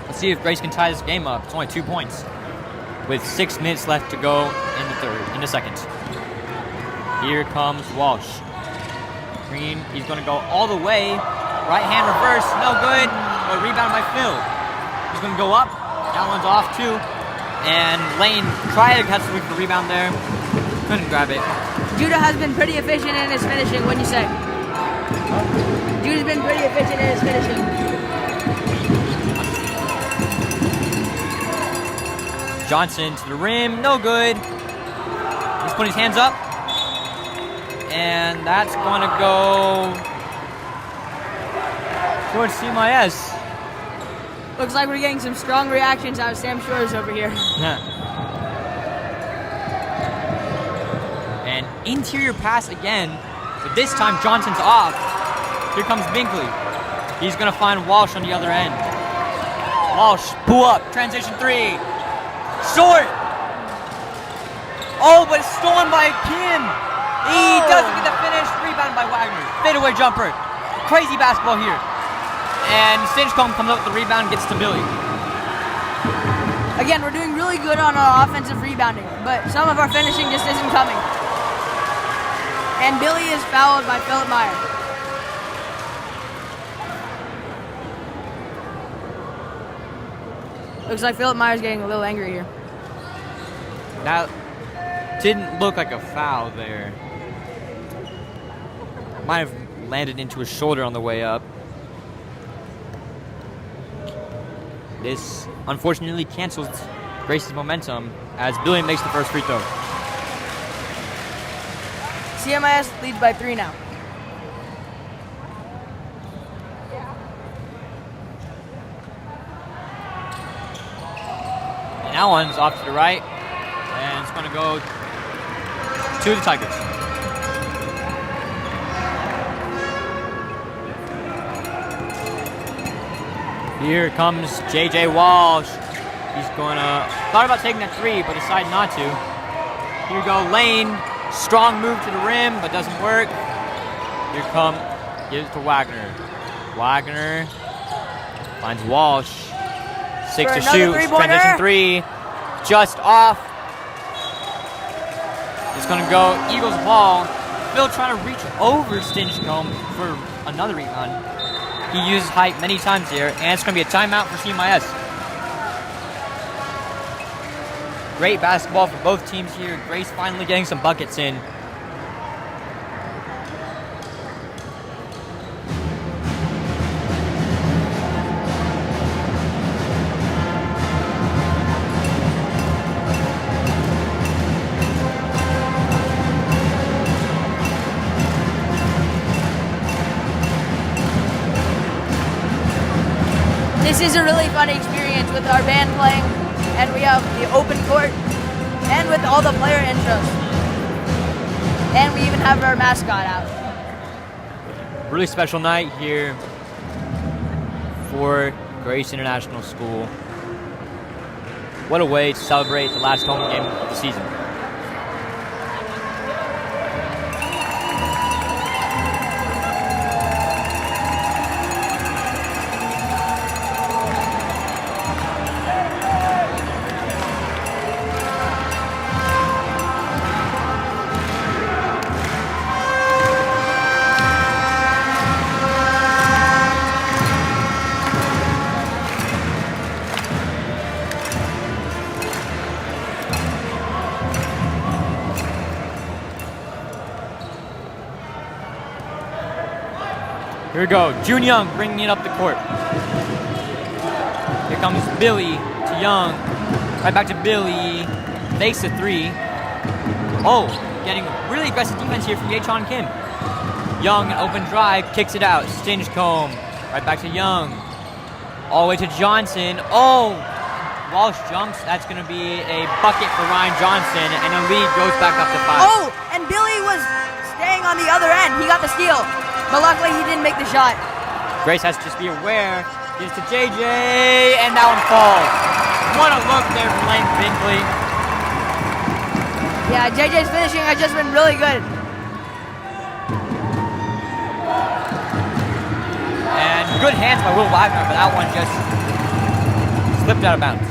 Let's see if Grace can tie this game up. It's only 2 points, with 6 minutes left to go in the second. Here comes Walsh. Green, he's going to go all the way. Right hand reverse, no good. But rebound by Phil. He's going to go up. That one's off too. And Lane tried to catch the rebound there. Couldn't grab it. Judah has been pretty efficient in his finishing, wouldn't you say? Judah's been pretty efficient in his finishing. Johnson to the rim, no good. He's putting his hands up. And that's going to go towards CMIS. Looks like we're getting some strong reactions out of Sam Shores over here. An interior pass again, but this time Johnson's off. Here comes Binkley. He's going to find Walsh on the other end. Walsh, pull up, transition three. Short! Oh, but it's stolen by Kim. He doesn't get the finish. Rebound by Wagner. Fadeaway jumper. Crazy basketball here. And Stinchcomb comes up with the rebound, gets to Billy. Again, we're doing really good on our offensive rebounding, but some of our finishing just isn't coming. And Billy is fouled by Philip Meyer. Looks like Philip Meyer's getting a little angry here. That didn't look like a foul there. Might have landed into his shoulder on the way up. This unfortunately cancels Grace's momentum as Billy makes the first free throw. CMIS leads by 3 now. And that one's off to the right. And it's going to go to the Tigers. Here comes J.J. Walsh. He's going to... Thought about taking that three, but decided not to. Here we go, Lane. Strong move to the rim, but doesn't work. Here come... Gives it to Wagner. Wagner finds Walsh. 6 to shoot. Transition three. Just off. It's going to go Eagles ball. Phil trying to reach over Stinchcomb for another rebound. He used height many times here, and it's going to be a timeout for CMIS. Great basketball for both teams here. Grace finally getting some buckets in. This is a really fun experience with our band playing, and we have the open court, and with all the player intros. And we even have our mascot out. Really special night here for Grace International School. What a way to celebrate the last home game of the season. Here we go. June Young bringing it up the court. Here comes Billy to Young. Right back to Billy. Fakes a three. Oh, getting really aggressive defense here from Yechon Kim. Young, an open drive, kicks it out. Stinchcomb. Right back to Young. All the way to Johnson. Oh, Walsh jumps. That's going to be a bucket for Ryan Johnson, and the lead goes back up to 5. Oh, and Billy was staying on the other end. He got the steal, but luckily he didn't make the shot. Grace has to just be aware. Gives to JJ, and that one falls. What a look there from Lane Binkley. Yeah, JJ's finishing has just been really good. And good hands by Will Wagner, but that one just slipped out of bounds.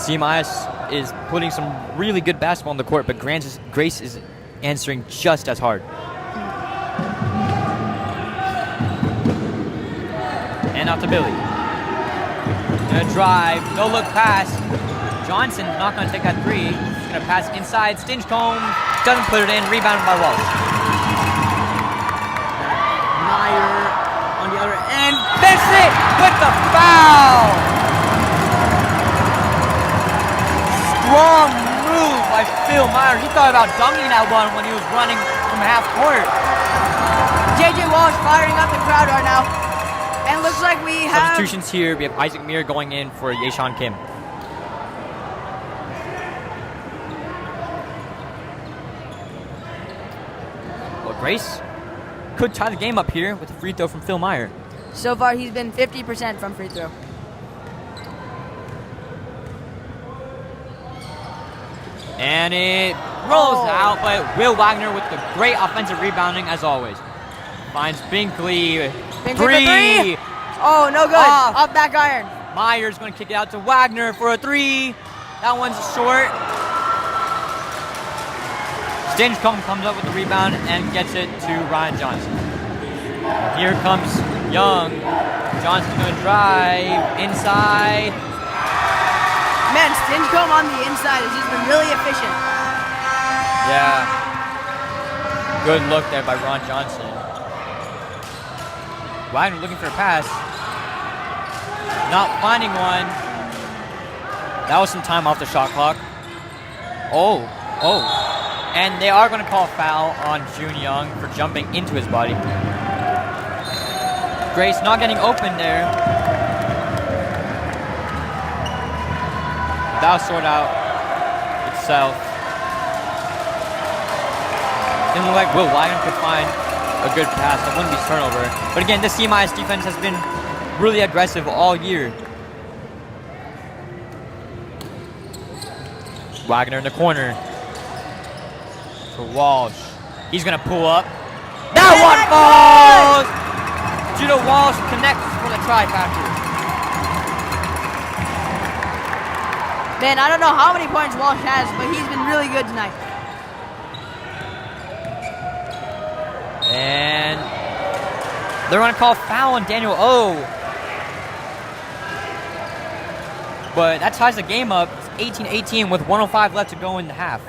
CMIS is putting some really good basketball on the court, but Grace is answering just as hard. And out to Billy. Gonna drive, no look pass. Johnson not gonna take that three. He's gonna pass inside. Stinchcomb doesn't put it in. Rebounded by Walsh. Meyer on the other end. Missed it with the foul. Strong move by Phil Meyer. He thought about dunking that one when he was running from half court. JJ Walsh firing up the crowd right now. And looks like we have Substitutions here. We have Isaac Mir going in for Yechon Kim. Well, Grace could tie the game up here with a free throw from Phil Meyer. So far, he's been 50% from free throw. And it rolls out, but Will Wagner with the great offensive rebounding as always. Finds Binkley. Binkley for three. Oh, no good. Off back iron. Meyer's going to kick it out to Wagner for a three. That one's short. Stinchcomb comes up with the rebound and gets it to Ryan Johnson. Here comes Young. Johnson's going to drive inside. Man, Stinchcomb on the inside has just been really efficient. Yeah. Good look there by Ron Johnson. Wagner looking for a pass. Not finding one. That was some time off the shot clock. Oh. And they are going to call a foul on June Young for jumping into his body. Grace not getting open there. That'll sort out itself. Didn't look like Will Wagner could find a good pass. That wouldn't be turnover. But again, this CMIS defense has been really aggressive all year. Wagner in the corner for Walsh. He's gonna pull up. That one falls! Judah Walsh connects for the try factor. Man, I don't know how many points Walsh has, but he's been really good tonight. And they're going to call foul on Daniel O. But that ties the game up. It's 18-18 with 1:05 left to go in the half.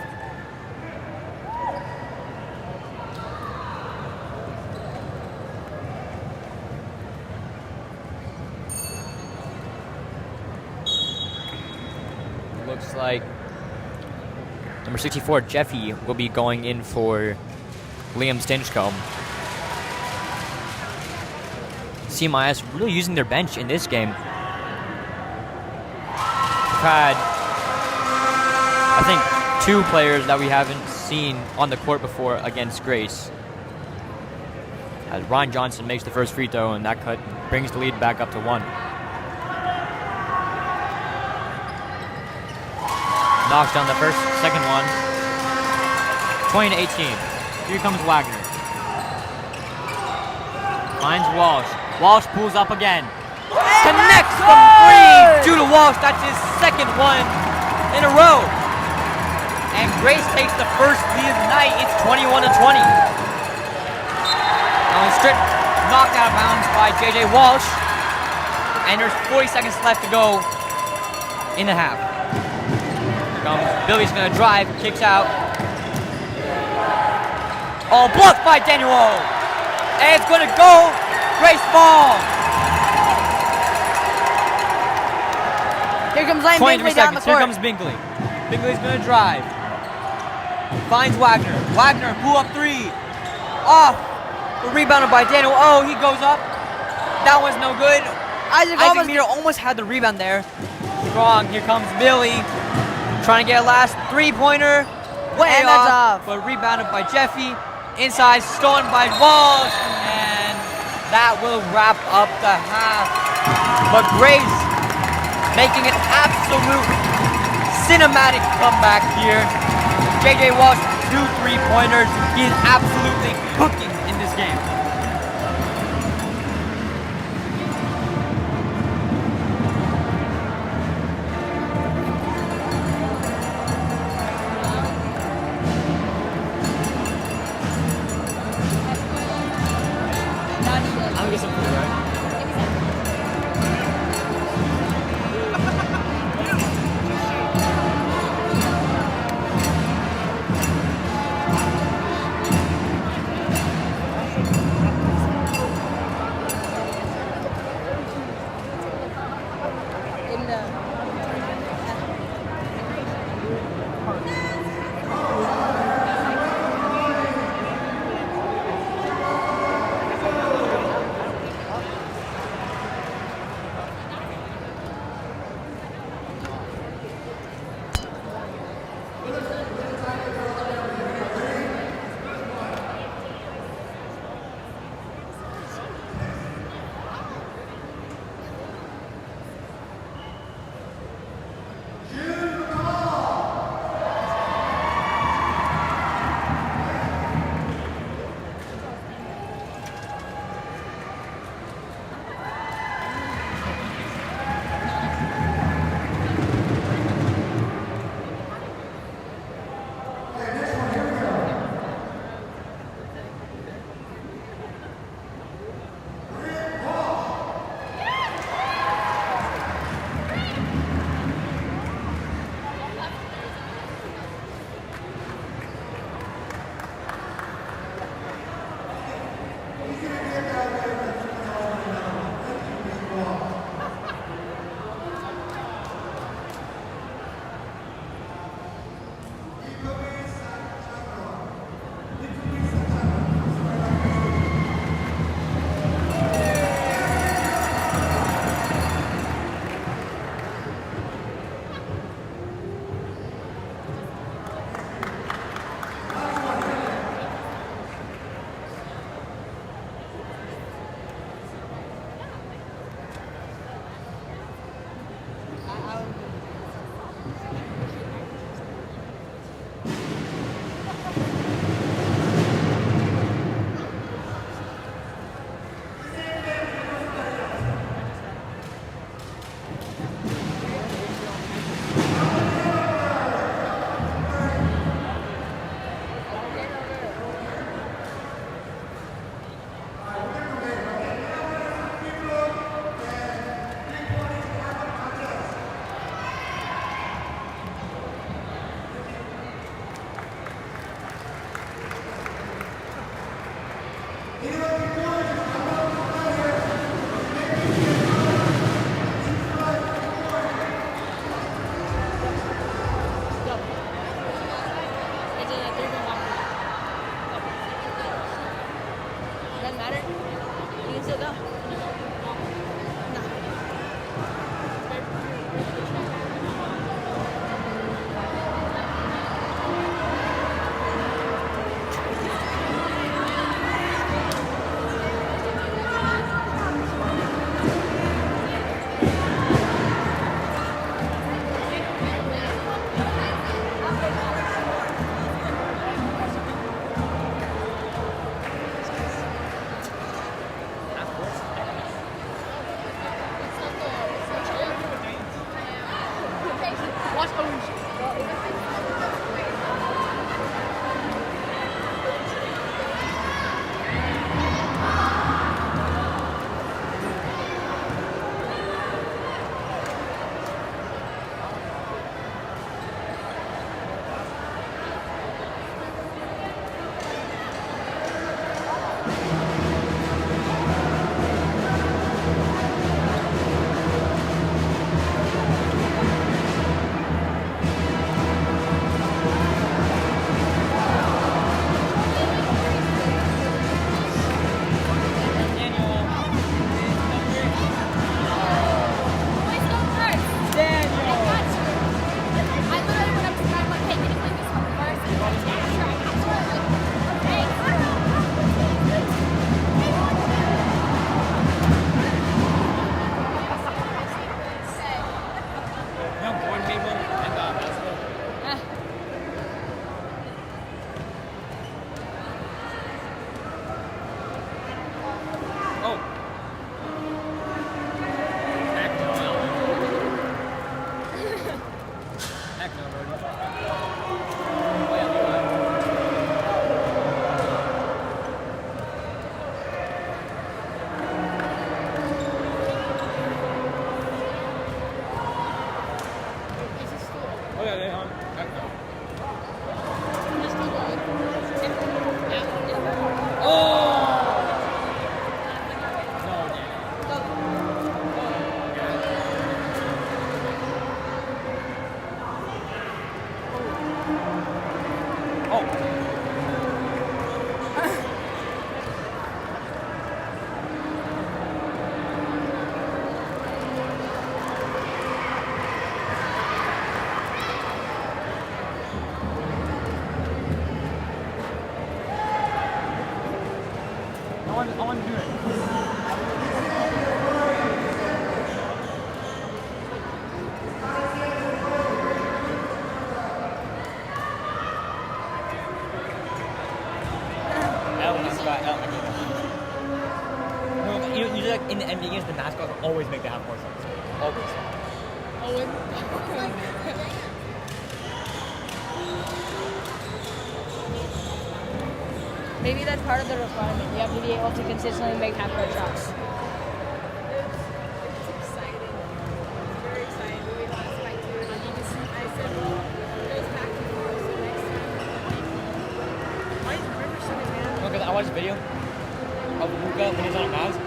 Looks like number 64, Jeffy, will be going in for Liam Stinchcomb. CMIS really using their bench in this game. We've had, I think, 2 players that we haven't seen on the court before against Grace. As Ryan Johnson makes the first free throw, and that cut brings the lead back up to 1. Knocks down the second one. 20-18. Here comes Wagner. Finds Walsh. Walsh pulls up again. Connects from three. Judah Walsh, that's his second one in a row. And Grace takes the first lead of the night. It's 21-20. Now stripped, knocked out of bounds by JJ Walsh. And there's 40 seconds left to go in the half. Here comes Billy's gonna drive, kicks out. Oh, blocked by Daniel O. And it's gonna go. Grace ball. Here comes Lane 23 Bingley down the seconds. Here court. comes Bingley. Bingley's gonna drive. Finds Wagner. Wagner, pull up three. Off. Rebounded by Daniel. Oh, he goes up. That one's no good. Isaac Meter almost had the rebound there. Wrong. Here comes Billy. Trying to get a last three-pointer. Way And that's off. But rebounded by Jeffy. Inside, stolen by Walsh. And that will wrap up the half. But Grace making an absolute cinematic comeback here. JJ Walsh, 2 3-pointers. He is absolutely cooking in this game. I'm gonna get some food, right? I want to do it. Usually, like in the NBA games, the mascots always make the half court shots. Always. Owen. Maybe that's part of the requirement. You have to be able to consistently make half-court shots. It's exciting. Very exciting. We lost by 2 and I said, well, it goes back and forth, so next time. Why is River sitting down? No, because I watched a video of Luka when he was on a mouse.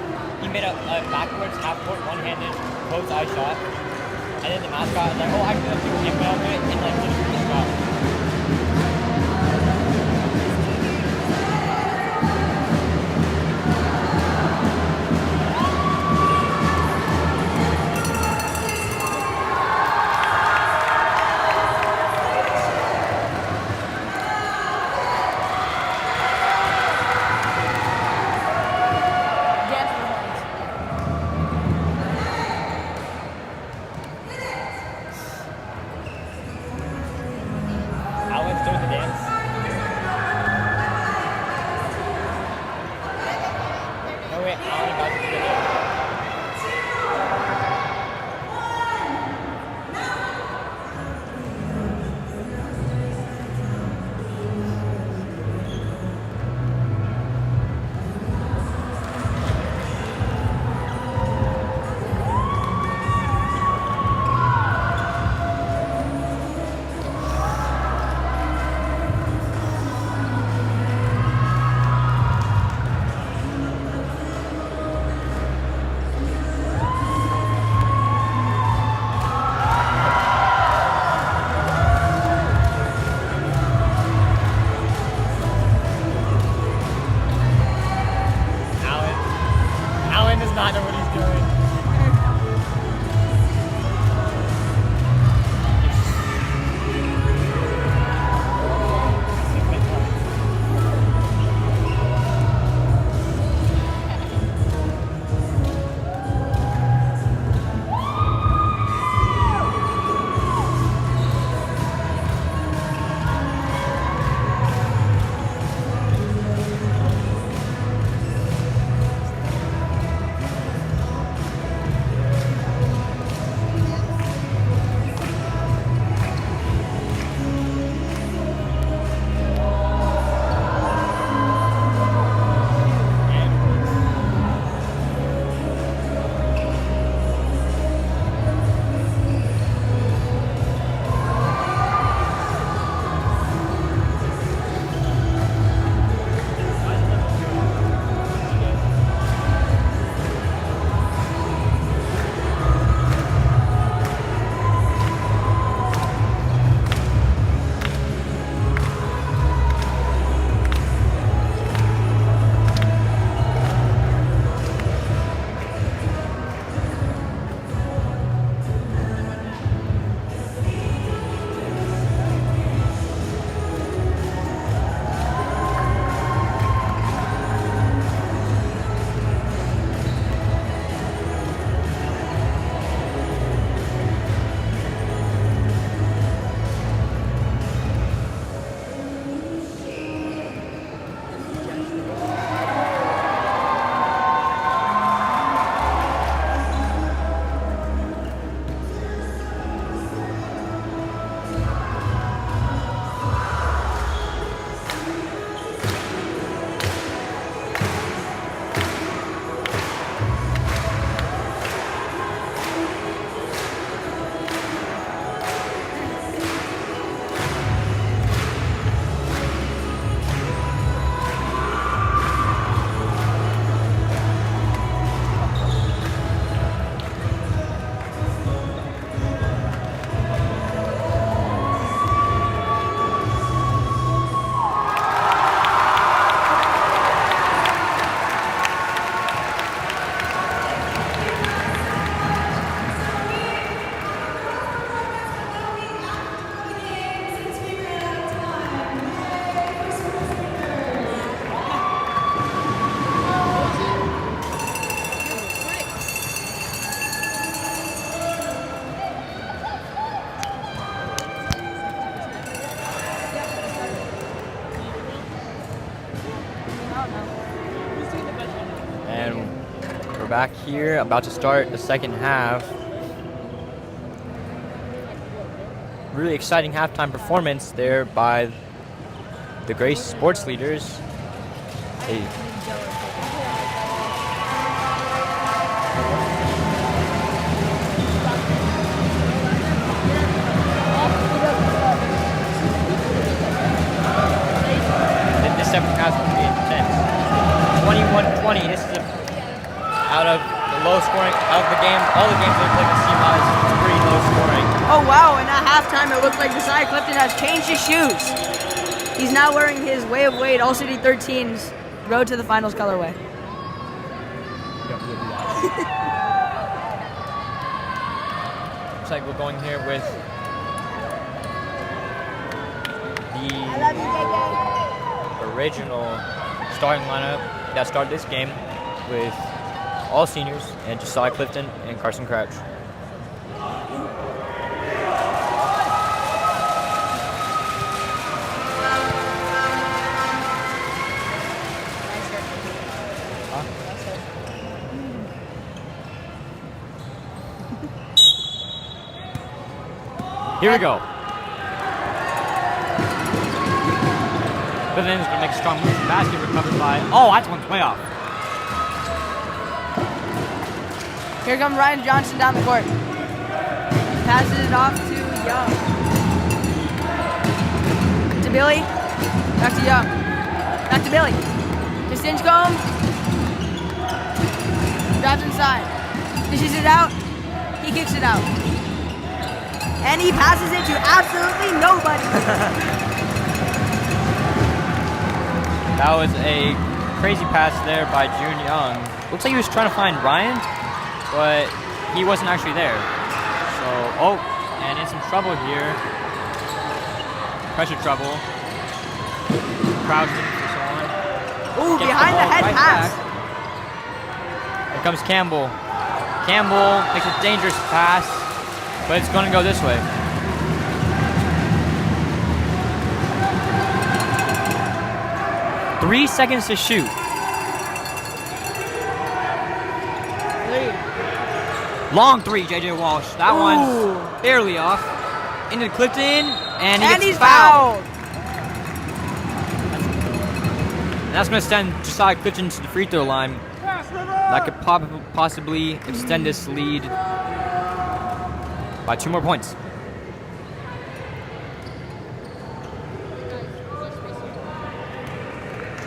He made a backwards half-court one-handed close-eye shot, and then the mascot was like, "Oh, actually, I'm doing it, but I'll do it," and like just the shot. Dance performance. don't know. And we're back here, about to start the second half. Really exciting halftime performance there by the Grace sports leaders. They this second half is going to be intense. 21-20. This is out of the low scoring out of the game. All the games that we played in CMIS is pretty low scoring. Oh wow, and at halftime it looks like Josiah Clifton has changed his shoes. He's now wearing his Way of Wade All City 13's Road to the Finals colorway. Looks like we're going here with the original starting lineup that started this game with all seniors and Josiah Clifton and Carson Crouch. Here we go. Clifton's gonna make a strong move. Basket recovered by. Oh, that's one's way off. Here comes Ryan Johnson down the court. Passes it off to Young. To Billy. Back to Young. Back to Billy. To Stinchcomb. Drives inside. Dishes it out. He kicks it out. And he passes it to absolutely nobody. That was a crazy pass there by June Young. Looks like he was trying to find Ryan, but he wasn't actually there. So, and in some trouble here. Pressure trouble. Crouching for someone. Ooh, Gets behind the ball head right pass. back. Here comes Campbell. Campbell makes a dangerous pass, but it's going to go this way. Three seconds to shoot. Long three, JJ Walsh. That one's barely off. Into Clifton, and he gets he's fouled. fouled. And that's going to send Josiah Clifton to the free throw line. That could possibly extend this lead by 2 more points.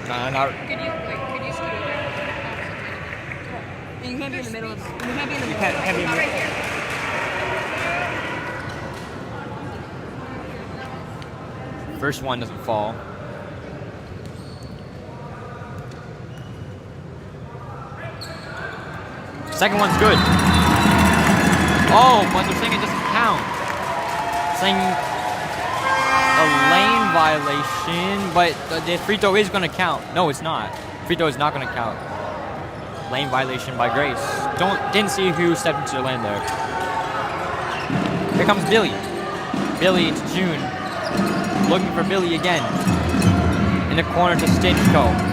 Not. Could you scoot over? You can't be in the middle of. You can't be in the middle. Can't be Not right here. First one doesn't fall. Second one's good. Oh, but they're saying it doesn't count. Saying a lane violation, but the free throw is going to count. No, it's not. Free throw is not going to count. Lane violation by Grace. Didn't see who stepped into the lane there. Here comes Billy. Billy to June. Looking for Billy again. In the corner to Stinchko.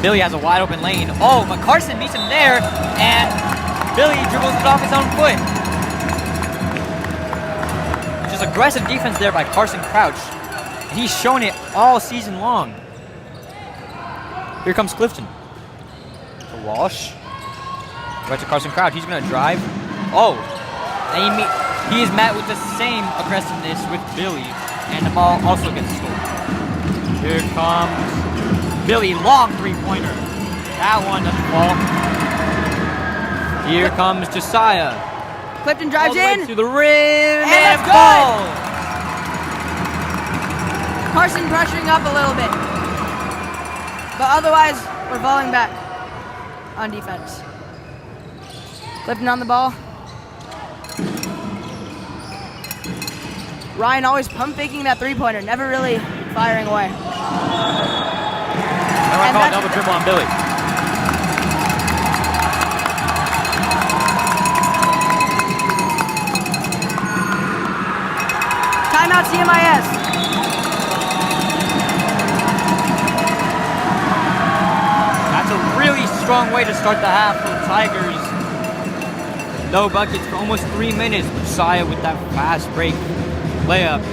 Billy has a wide open lane. Oh, but Carson meets him there, and Billy dribbles it off his own foot. Just aggressive defense there by Carson Crouch. And he's shown it all season long. Here comes Clifton. To Walsh. Right to Carson Crouch. He's going to drive. Oh, and he is met with the same aggressiveness with Billy, and the ball also gets stolen. Here comes Billy, long three-pointer. That one doesn't fall. Here comes Josiah. Clifton drives in. To the rim, And and that's it falls. Carson pressuring up a little bit. But otherwise, we're falling back on defense. Clifton on the ball. Ryan always pump faking that three-pointer, never really firing away. And I And call a that's- double dribble on Billy. Timeout CMIS. strong way to start the half for the Tigers. No buckets for almost 3 minutes. Messiah with that fast break layup.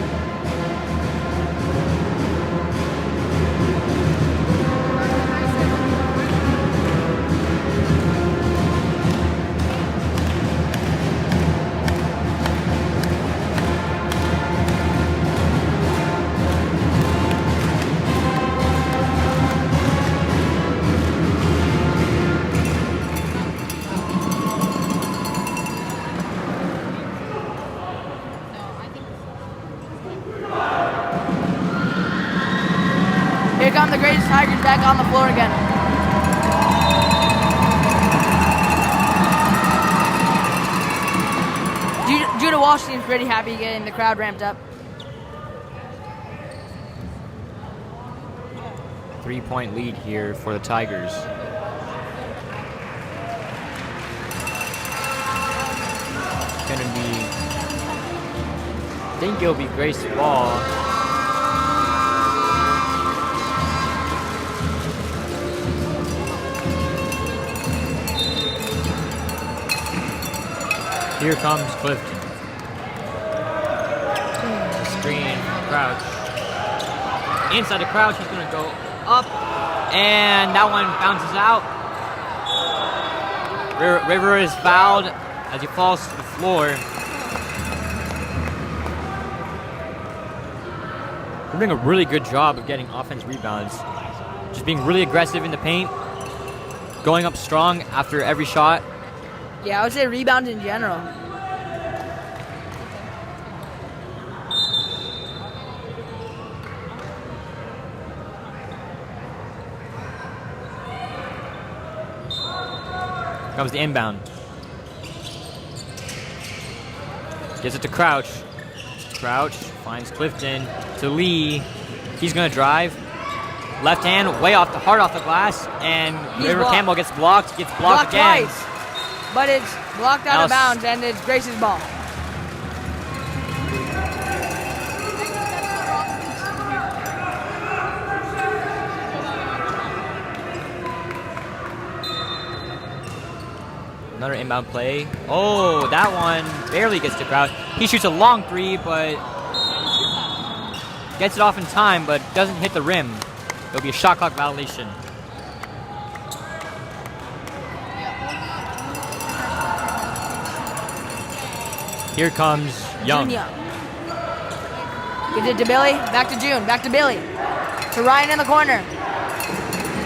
Here come the greatest Tigers back on the floor again. Judah Walsh seems pretty happy getting the crowd ramped up. 3-point lead here for the Tigers. Gonna be, I think it'll be Grace's ball. Here comes Clifton. The screen, crouch. Inside the crouch, he's gonna go up, and that one bounces out. River is fouled as he falls to the floor. We're doing a really good job of getting offense rebounds. Just being really aggressive in the paint, going up strong after every shot. Yeah, I would say rebounds in general. Comes the inbound. Gives it to Crouch. Crouch finds Clifton to Lee. He's gonna drive. Left hand, way off the hard off the glass, and River blocked. Campbell gets blocked again. Twice, but it's blocked out of bounds, and it's Grace's ball. Another inbound play. Oh, that one barely gets to Crouch. He shoots a long three, but gets it off in time, but doesn't hit the rim. It'll be a shot clock violation. Here comes Young. June Young. Gives it to Billy, back to June, back to Billy. To Ryan in the corner.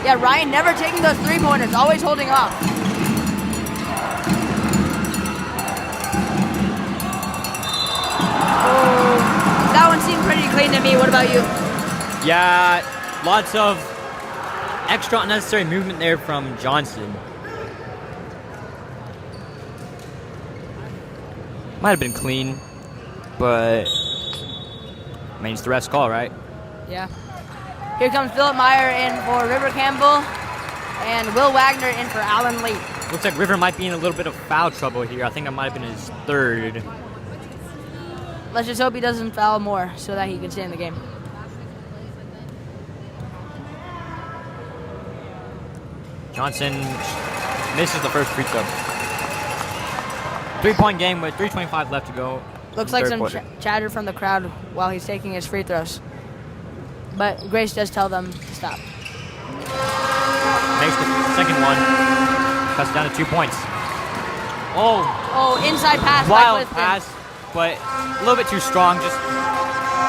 Yeah, Ryan never taking those three-pointers, always holding off. Oh, that one seemed pretty clean to me. What about you? Yeah, lots of extra unnecessary movement there from Johnson. Might have been clean, but I mean, it's the ref's call, right? Yeah. Here comes Philip Meyer in for River Campbell, and Will Wagner in for Alan Lee. Looks like River might be in a little bit of foul trouble here. I think that might have been his third. Let's just hope he doesn't foul more so that he can stay in the game. Johnson misses the first free throw. 3-point game with 3:25 left to go. Looks like some chatter from the crowd while he's taking his free throws. But Grace does tell them to stop. Makes the second one. Cuts it down to 2 points. Oh, inside pass by Wild Clifton. pass, but a little bit too strong. Just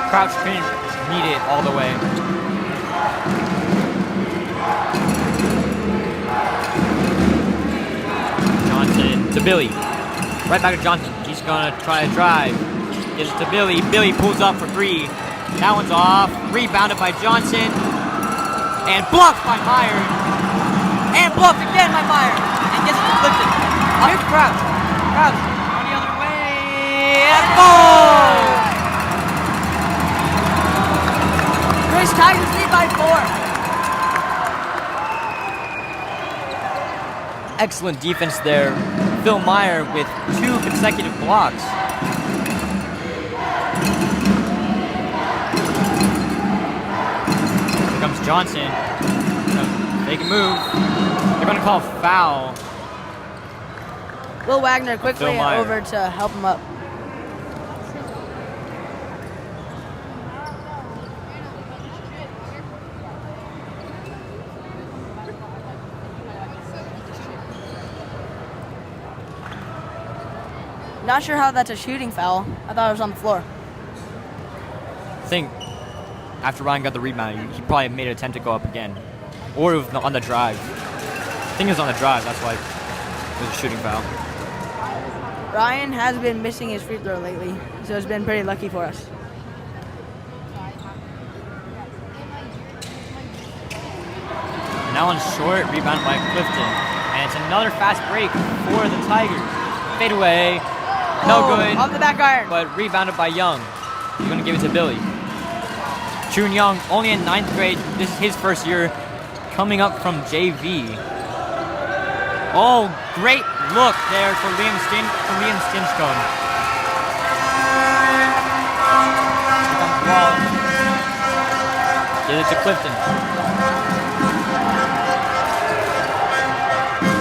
Crouch couldn't meet it all the way. Johnson to Billy. Right back to Johnson. He's gonna try to drive. Gives it to Billy. Billy pulls up for three. That one's off. Rebounded by Johnson. And blocked by Meyer. And blocked again by Meyer. And gets it to Clifton. Here's Crouch. Crouch on the other way. And goal! Grace Tigers lead by 4. Excellent defense there. Phil Meyer with 2 consecutive blocks. Here comes Johnson. Make a move. They're gonna call foul. Will Wagner quickly Phil Meyer. over to help him up. Not sure how that's a shooting foul. I thought it was on the floor. I think after Ryan got the rebound, he probably made an attempt to go up again. Or it was on the drive. I think it was on the drive, that's why it was a shooting foul. Ryan has been missing his free throw lately, so it's been pretty lucky for us. Now on short, rebound by Clifton. And it's another fast break for the Tigers. Fade away. No good. Off the back iron. But rebounded by Young. He's going to give it to Billy. June Young, only in 9th grade. This is his first year coming up from JV. Oh, great look there for Liam Stinchcombe. Here comes Wall. Give it to Clifton.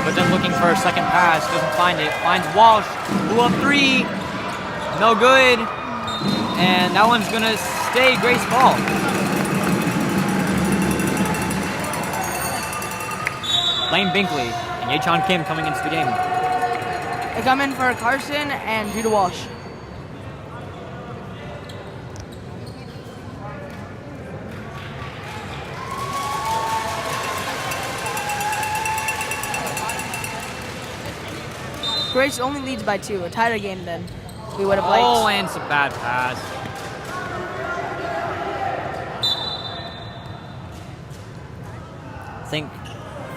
Clifton looking for a second pass, doesn't find it. Finds Walsh, blew up 3. No good. And that one's gonna stay Grace ball. Lane Binkley and Yechon Kim coming into the game. They come in for Carson and Judah Walsh. Grace only leads by 2. A tighter game then we would have liked. Oh, and it's a bad pass. I think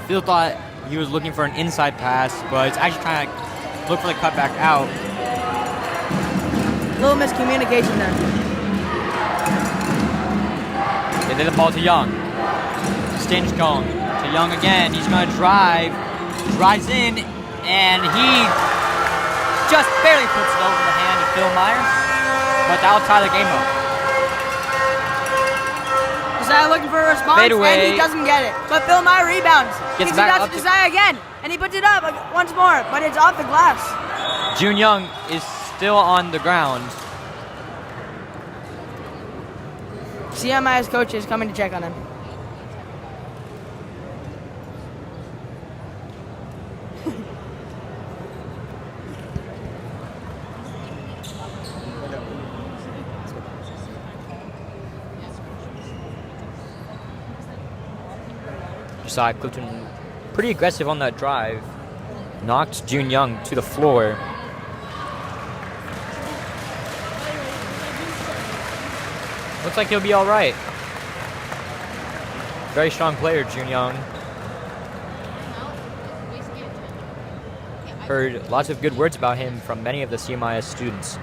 Phil thought he was looking for an inside pass, but it's actually trying to look for the cutback out. Little miscommunication there. They did the ball to Young. Stinchcombe to Young again. He's going to drive. Drives in, and he just barely puts it over the hand of Phil Meyer, but that'll tie the game up. Desai looking for a response, Fade away. and he doesn't get it. But Phil Meyer rebounds. Gets Kicks back it out up to to- Desai again, and he puts it up once more, but it's off the glass. June Young is still on the ground. CMIS coach is coming to check on him. Josiah Clifton pretty aggressive on that drive. Knocked June Young to the floor. Looks like he'll be all right. Very strong player, June Young. Heard lots of good words about him from many of the CMIS students.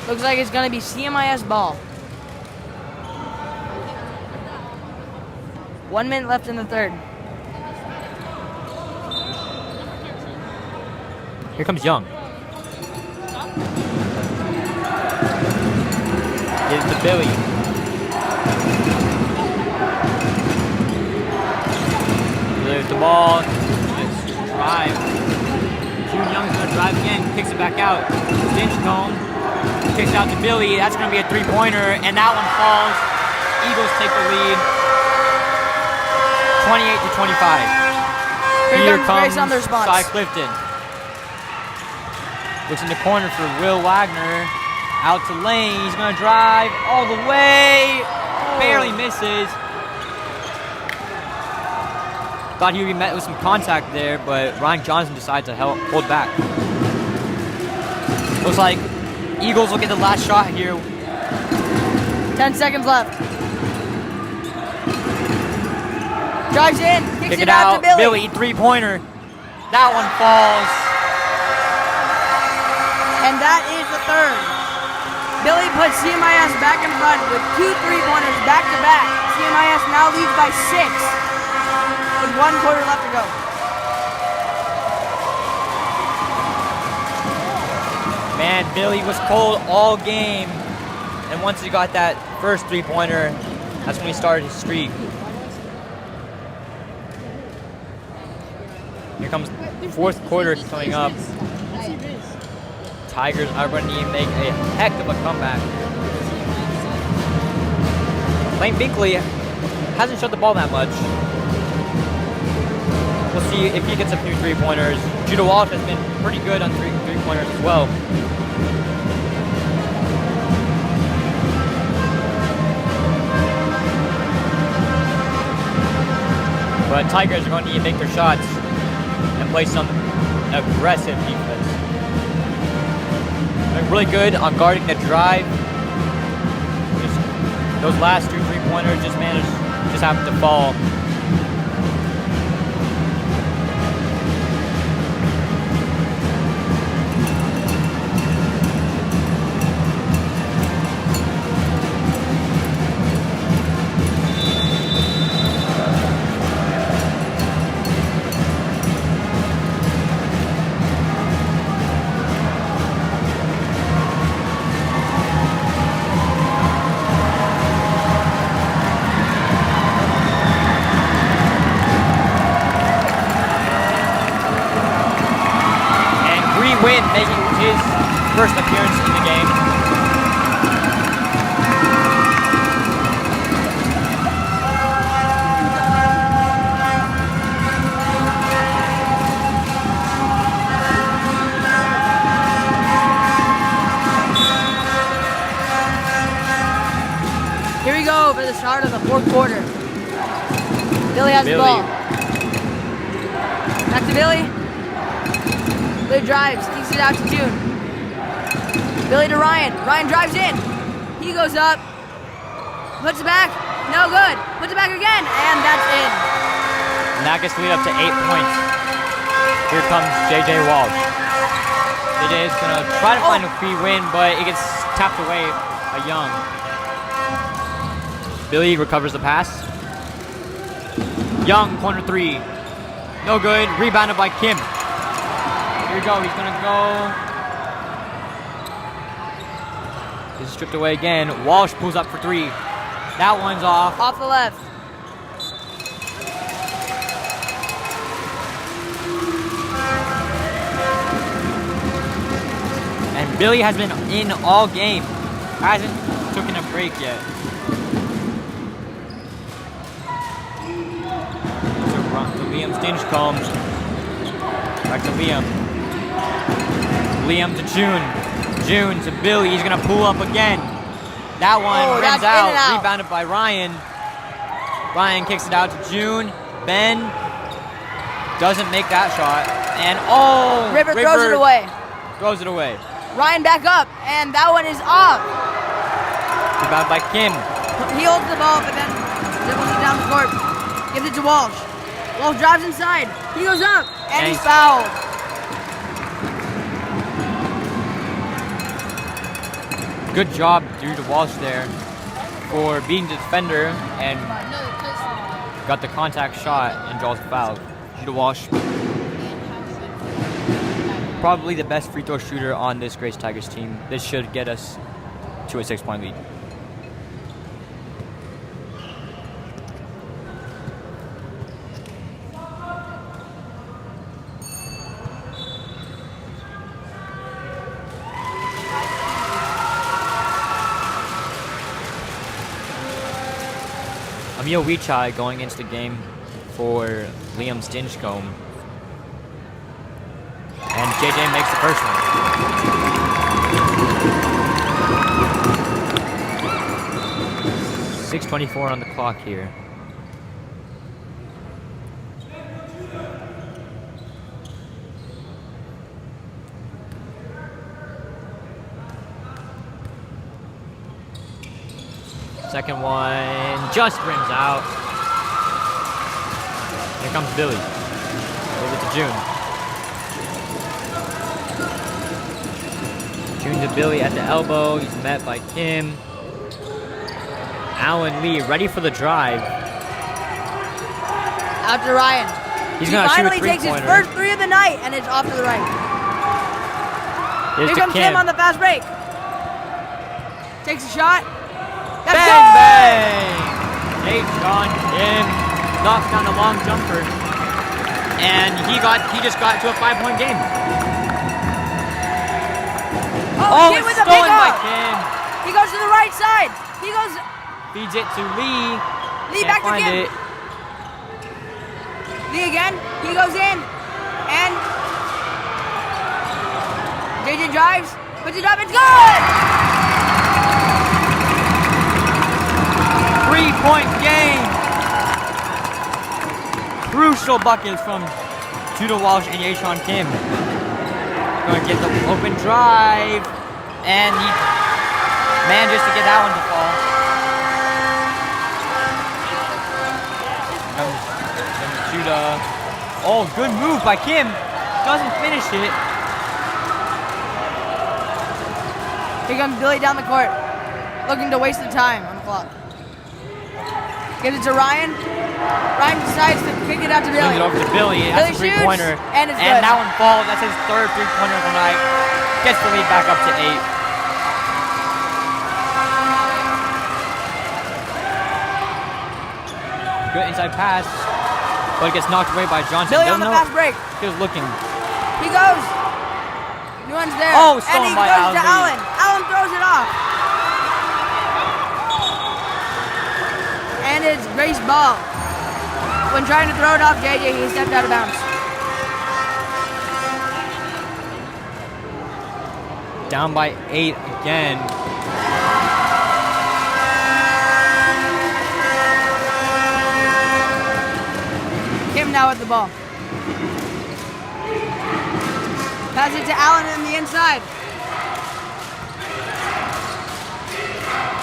Looks like it's going to be CMIS ball. 1 minute left in the third. Here comes Young. Gives it to Billy. There's the ball. Let's drive. June Young's gonna drive again. Kicks it back out. Stinchcombe kicks out to Billy. That's gonna be a 3-pointer, and that one falls. Eagles take the lead. 28-25. Here comes Grace on the response. Cy Clifton. Looks in the corner for Will Wagner. Out to Lane. He's going to drive all the way. Barely misses. Thought he would be met with some contact there, but Ryan Johnson decided to hold back. Looks like Eagles will get the last shot here. 10 seconds left. Drives in, kicks Kick it out to Billy. 3-pointer. That one falls. And that is the third. Billy puts CMIS back in front with 2 3-pointers back to back. CMIS now leads by 6 with 1 quarter left to go. Man, Billy was cold all game. And once he got that first three-pointer, that's when he started his streak. Here comes fourth quarter coming up. Tigers are going to make a heck of a comeback. Lane Binkley hasn't shot the ball that much. We'll see if he gets a few three-pointers. Judah Walsh has been pretty good on three-pointers as well. But Tigers are going to need to make their shots and play some aggressive defense. They're really good on guarding the drive. Those last two three-pointers just happened to fall. Making his first appearance in the game. Here we go for the start of the fourth quarter. Billy has the ball. Back to Billy. Billy drives, kicks it out to June. Billy to Ryan. Ryan drives in. He goes up. Puts it back. No good. Puts it back again. And that's in. And that gets lead up to 8 points. Here comes JJ Walsh. JJ is going to try to find a free win, but it gets tapped away by Young. Billy recovers the pass. Young, corner three. No good. Rebounded by Kim. Here we go, he's gonna go. He's stripped away again. Walsh pulls up for three. That one's off. Off the left. And Billy has been in all game. Hasn't taken a break yet. So Liam Stinchcomb. Back to Liam. Liam to June. June to Billy. He's going to pull up again. That one rims out. Rebounded by Ryan. Ryan kicks it out to June. Ben doesn't make that shot. And River throws it away. Throws it away. Ryan back up. And that one is off. Rebounded by Kim. He holds the ball, but then dribbles it down the court. Gives it to Walsh. Walsh drives inside. He goes up. And he's fouled. Good job due to Walsh there for being the defender and got the contact shot and draws the foul. Due to Walsh, probably the best free throw shooter on this Grace Tigers team. This should get us to a 6-point lead. Emil Wichai going into the game for Liam Stinchcomb. And JJ makes the first one. 6:24 on the clock here. Second one just rims out. Here comes Billy. Over to June. June to Billy at the elbow. He's met by Kim. Alan Lee ready for the drive. Out to Ryan. He finally takes his first three of the night, and it's off to the right. Here comes Kim on the fast break. Takes a shot. That's Bang, good! bang! Sean Kim knocks down a long jumper. And he just got to a 5-point game. Oh, Kim it's with a stolen by pickup. Kim. He goes to the right side. He goes. Feeds it to Lee. Lee Can't back to find Kim. it. Lee again. He goes in. And JJ drives. Puts it up. It's good! 3-point game. Crucial buckets from Judah Walsh and Yashawn Kim. Going to get the open drive. And he manages to get that one to fall. Comes Judah. Oh, good move by Kim. Doesn't finish it. Here comes Billy down the court. Looking to waste the time on the clock. Gives it to Ryan. Ryan decides to kick it out to Billy. Brings it over to Billy. That's a Billy shoots, three-pointer. and it's good. that one falls. That's his third three-pointer of the night. Gets the lead back up to 8. Good inside pass. But it gets knocked away by Johnson. Billy on the fast break. He was looking. He goes. New one's there. Oh, and stolen he by goes to Allen. Allen. Allen throws it off. And it's Grace ball. When trying to throw it off JJ, he stepped out of bounds. Down by 8 again. Kim now with the ball. Pass it to Allen in the inside.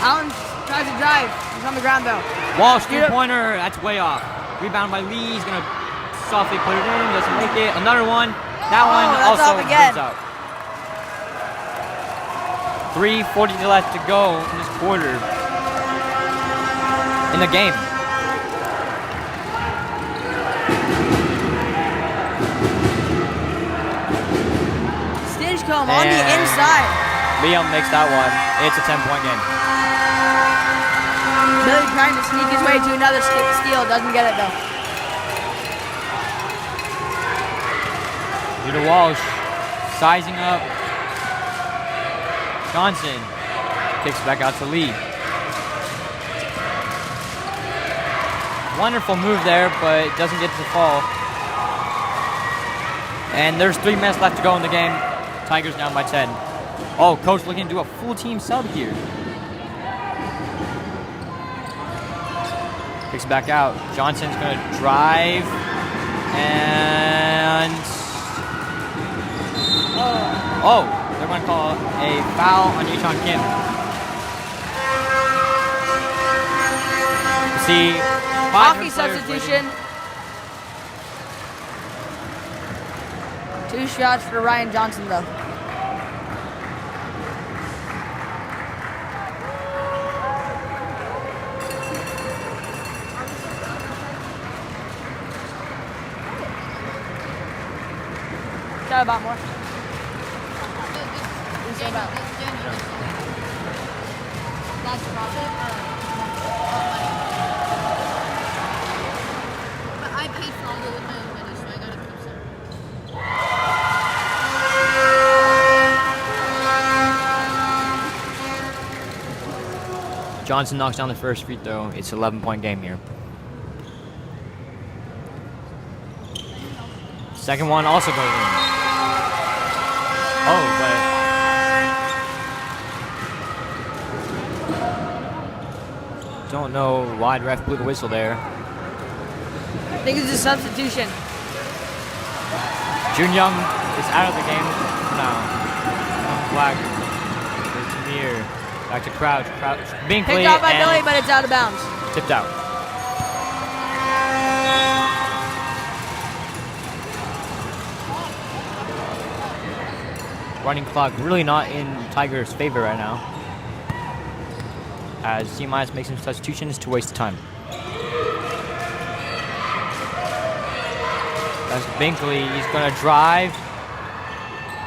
Allen tries to drive. He's on the ground though. Walsh, three-pointer. That's way off. Rebound by Lee. He's going to softly put it in. Doesn't make it. Another one. That one that's also off again. goes out. 3:40 left to go in this quarter. In the game. Stinchcomb on the And inside. Liam makes that one. It's a 10-point game. Billy trying to sneak his way to another steal. Doesn't get it though. Judah Walsh sizing up. Johnson kicks it back out to Lee. Wonderful move there, but it doesn't get to fall. And there's 3 minutes left to go in the game. Tigers down by 10. Oh, coach looking to do a full team sub here. Kicks it back out. Johnson's going to drive. And... Oh, they're going to call a foul on Yashawn Kim. See, 5 Hockey players substitution. 2 shots for Ryan Johnson though. Tell about more. Say about. That's profit but I paid for all the with my own money, so I gotta keep some. Johnson knocks down the first free throw. It's an 11-point game here. Second one also goes in. Oh, but don't know why the ref blew the whistle there. I think it's a substitution. June Young is out of the game now. Flag. Near. Back to Crouch. Crouch. Binkley Picked out by and Billy, but it's out of bounds. tipped out. Running clock really not in Tigers' favor right now, as CMIS makes some substitutions to waste time. That's Binkley. He's going to drive.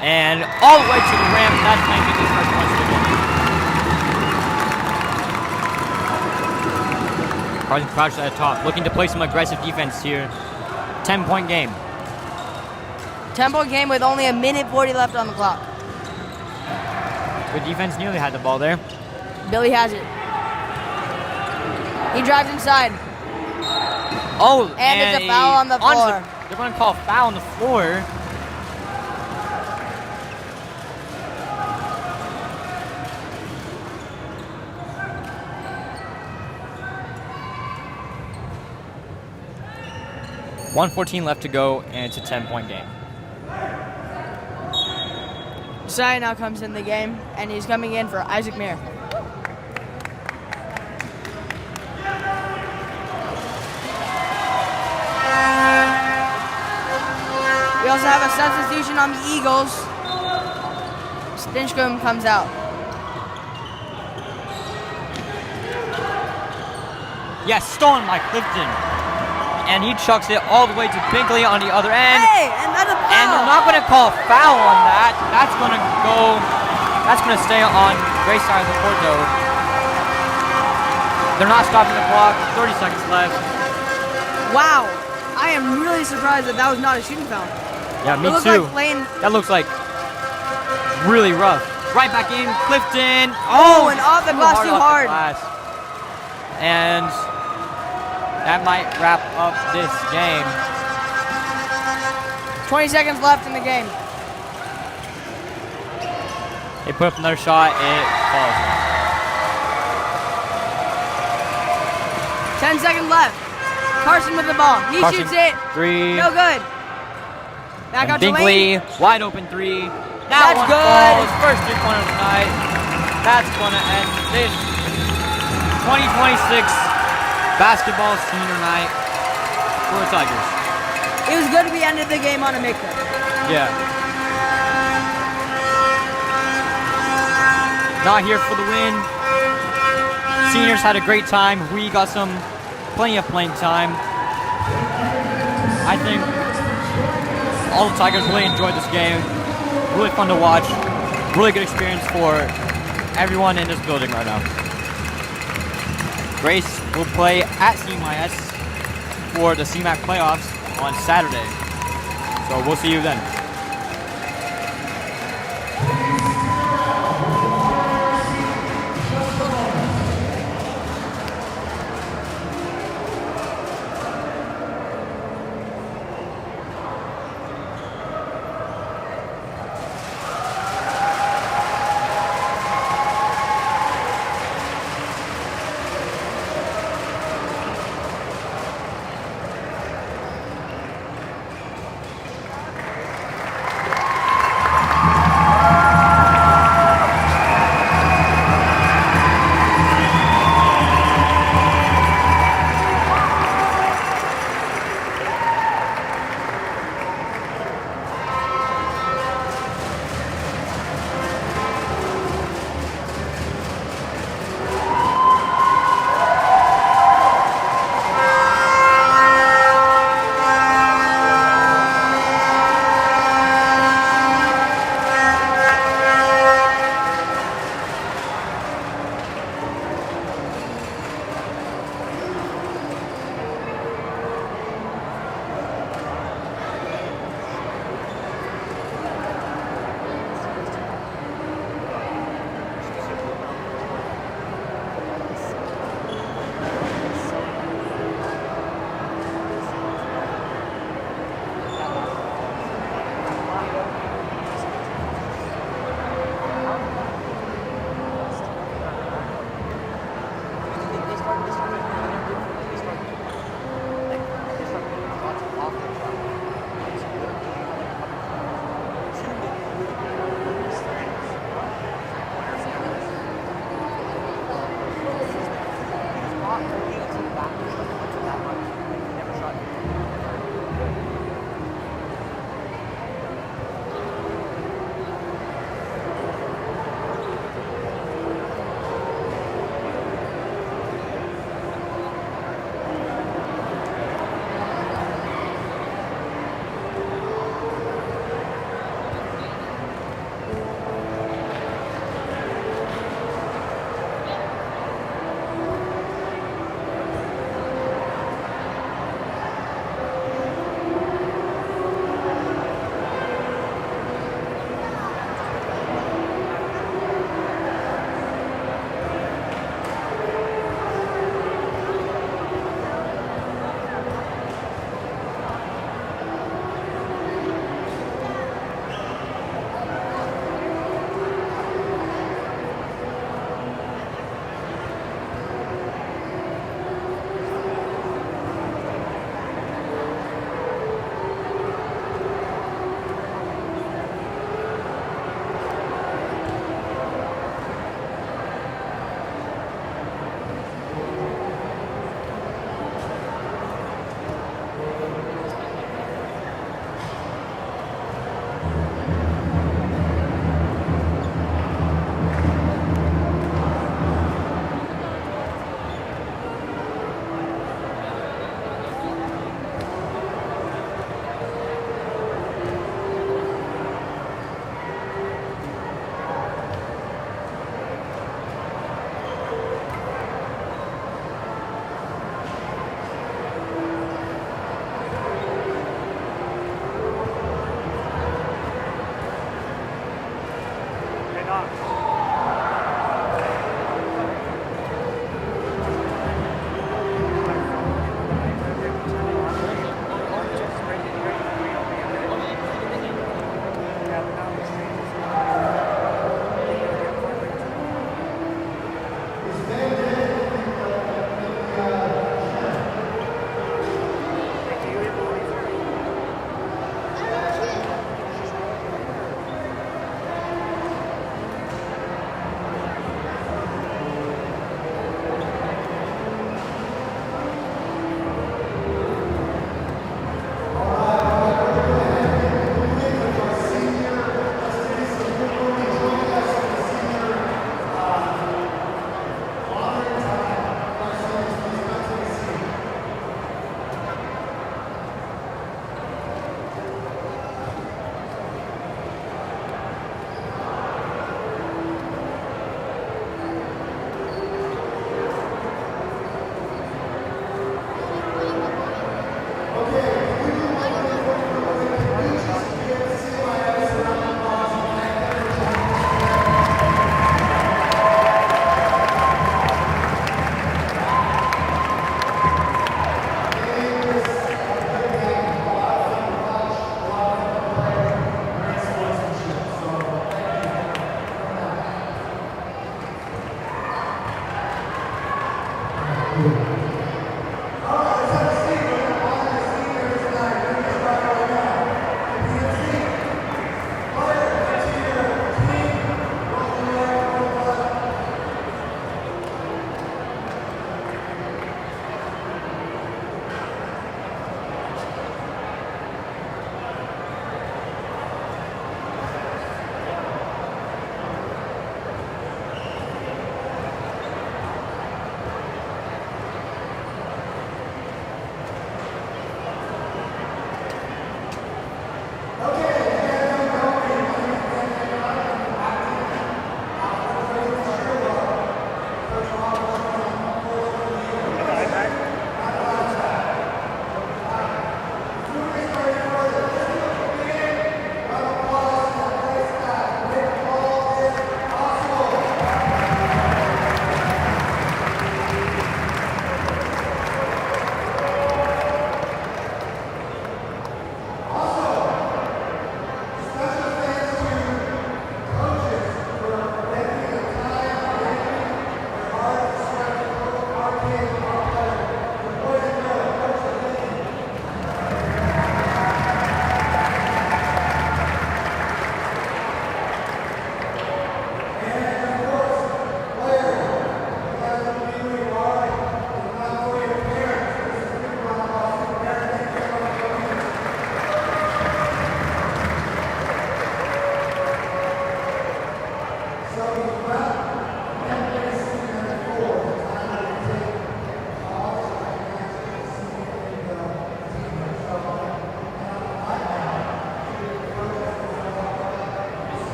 And all the way to the rim. That's going to get his first punch of the game. Carson crouched at the top, looking to play some aggressive defense here. 10-point game. 10-point game with only 1:40 left on the clock. Good defense, nearly had the ball there. Billy has it. He drives inside. Oh, And it's a foul on the floor. They're going to call a foul on the floor. .114 left to go, and it's a 10-point game. Josiah now comes in the game, and he's coming in for Isaac Mayer. We also have a substitution on the Eagles. Stinchcomb comes out. Yes, stolen by Clifton. And he chucks it all the way to Binkley on the other end. Hey, and that's a foul. And they're not going to call a foul on that. That's going to stay on Gray's side of the court, though. They're not stopping the clock. 30 seconds left. Wow. I am really surprised that was not a shooting foul. Yeah, me It looked too. like Lane. That looks like really rough. Right back in, Clifton. Oh, and off the glass too off the hard. glass. And that might wrap up this game. 20 seconds left in the game. They put up another shot, it falls. 10 seconds left. Carson with the ball. He Carson, shoots it. Three. No good. Back out And to Lane. Binkley, wide open three. That's one good. falls. First 3-pointer of the night. That's going to end this 2026 basketball senior night for the Tigers. It was good we ended the game on a make-up. Yeah. Not here for the win. Seniors had a great time. We got plenty of playing time. I think all the Tigers really enjoyed this game. Really fun to watch. Really good experience for everyone in this building right now. Grace will play at CMIS for the CMAC playoffs on Saturday. So we'll see you then.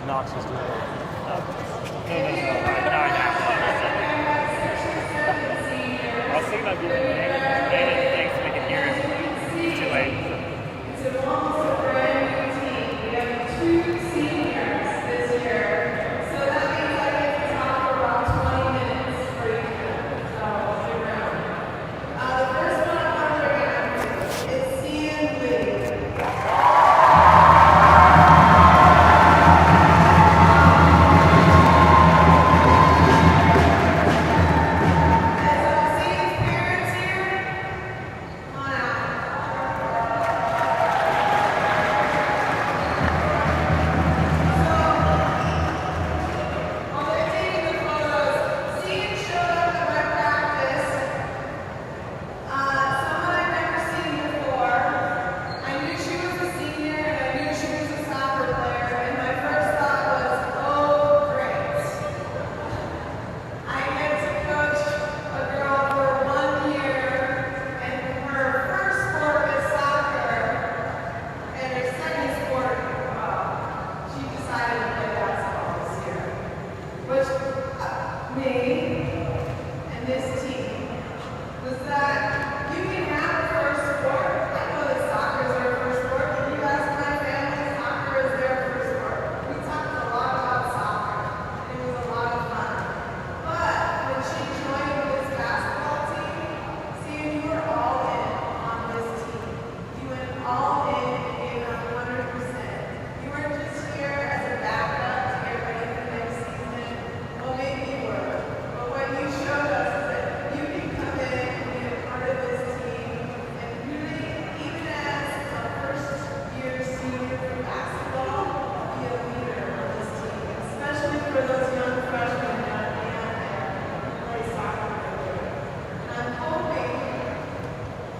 Knox is doing it. No, I was thinking about giving it things so we can hear it. It's too late. Thank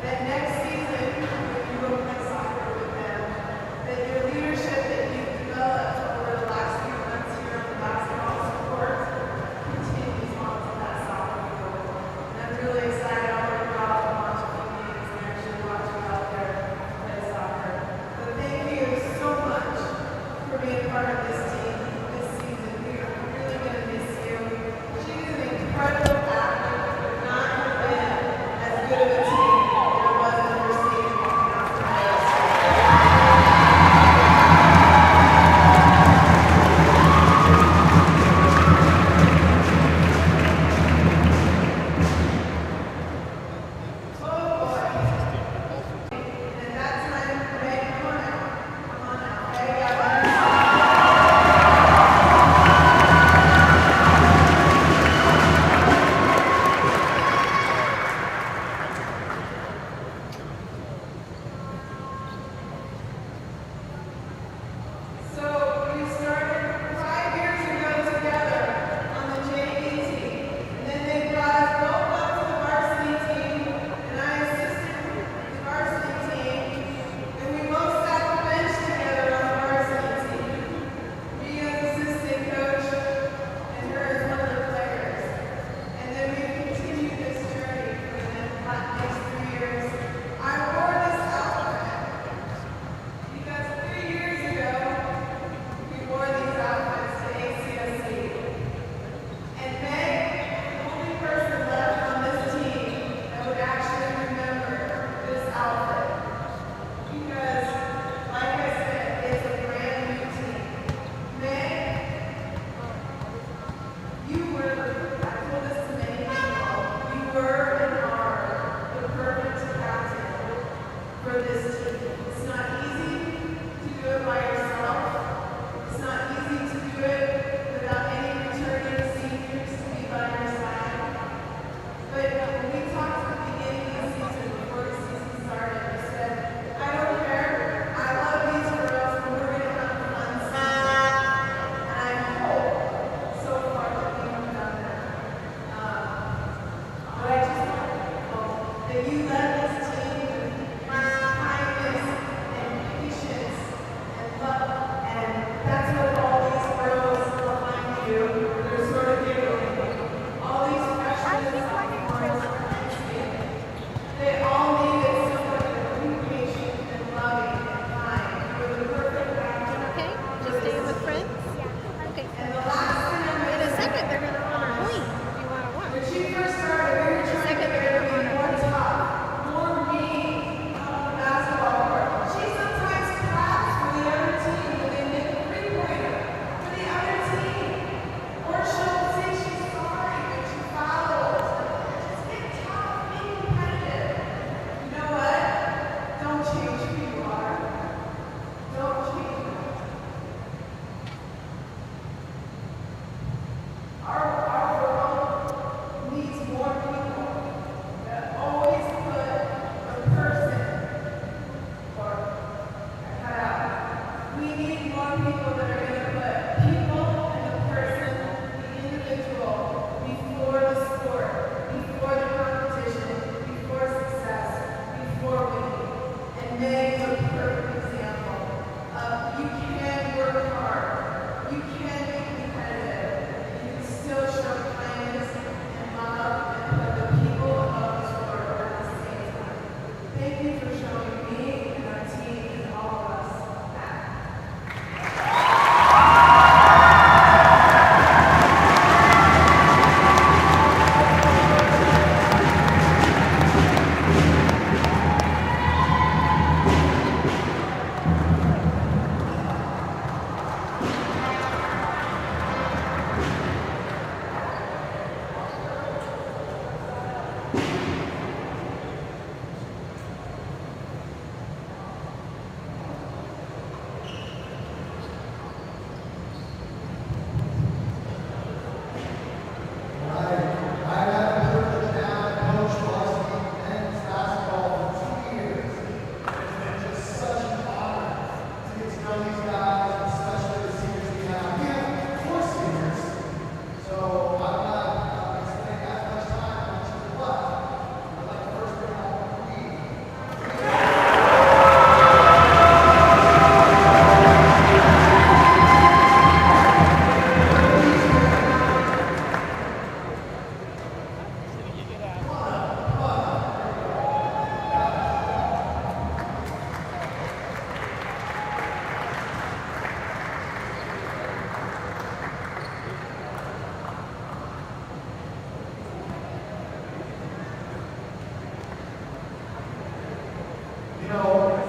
that next season, when you go play soccer with them, that your leadership that you've developed over the last few months here on the basketball court continues onto that soccer field. And I'm really excited. I'll work out and watch a few games and actually watch you out there play soccer. But thank you so much for being part of this team this season. We are really going to miss you. She's an incredible athlete, but not have been as good of a team as it was in her season walking out from high school. And at that time, Ray, come on out. Come on out. Ray, So we started 5 years ago together on the JV team, and then they brought us both up to the varsity team, and I assisted the varsity team, and we both sat on the bench together on the varsity team. Me as assistant coach, and her as one of the players. And then we continued this journey for the next 3 years. I wore this outfit because 3 years ago, we wore these outfits to ACSC. And Meg, the only person left on this team that would actually remember this outfit. Because, like I said, it's a brand new team. Meg, you were, I told this to many people, you were and are the perfect captain for this team. It's not easy to do it by yourself. It's not easy to do it without any returning seniors to be by your side. But when we talked at the beginning of the season, before the season started, we said, I don't care. I love these girls, and we're going to have a fun season. And I hope so far that we have done that. But I just want to know that you led this team with kindness and patience and love. And that's what all these girls behind you, they're sort of giggling. All these freshmen and sophomores are they all needed somebody to be patient and loving and kind. You were the perfect captain. Okay, just staying with friends? Yeah. Okay. And the last thing I'm In going a to say, second, they're going to honor Queen if you want to watch. when she first started, we were trying to Second, get her to be more tough, more mean on the basketball court. She sometimes claps for the other team when they make a three-pointer for the other team. Or she'll say she's sorry when she fouls. Just get tough, be competitive. You know what? Don't change who you are. Don't change them. Our world needs more people that always put a person or cut out. We need more people that are going to put people and the person, the individual, before the sport, before the competition, before success, before winning. And Meg is a perfect example of you can work hard, you can be competitive, and you can still show kindness and love and put the people of the sport at the same time. Thank you for showing me and our team and all of us that. You know,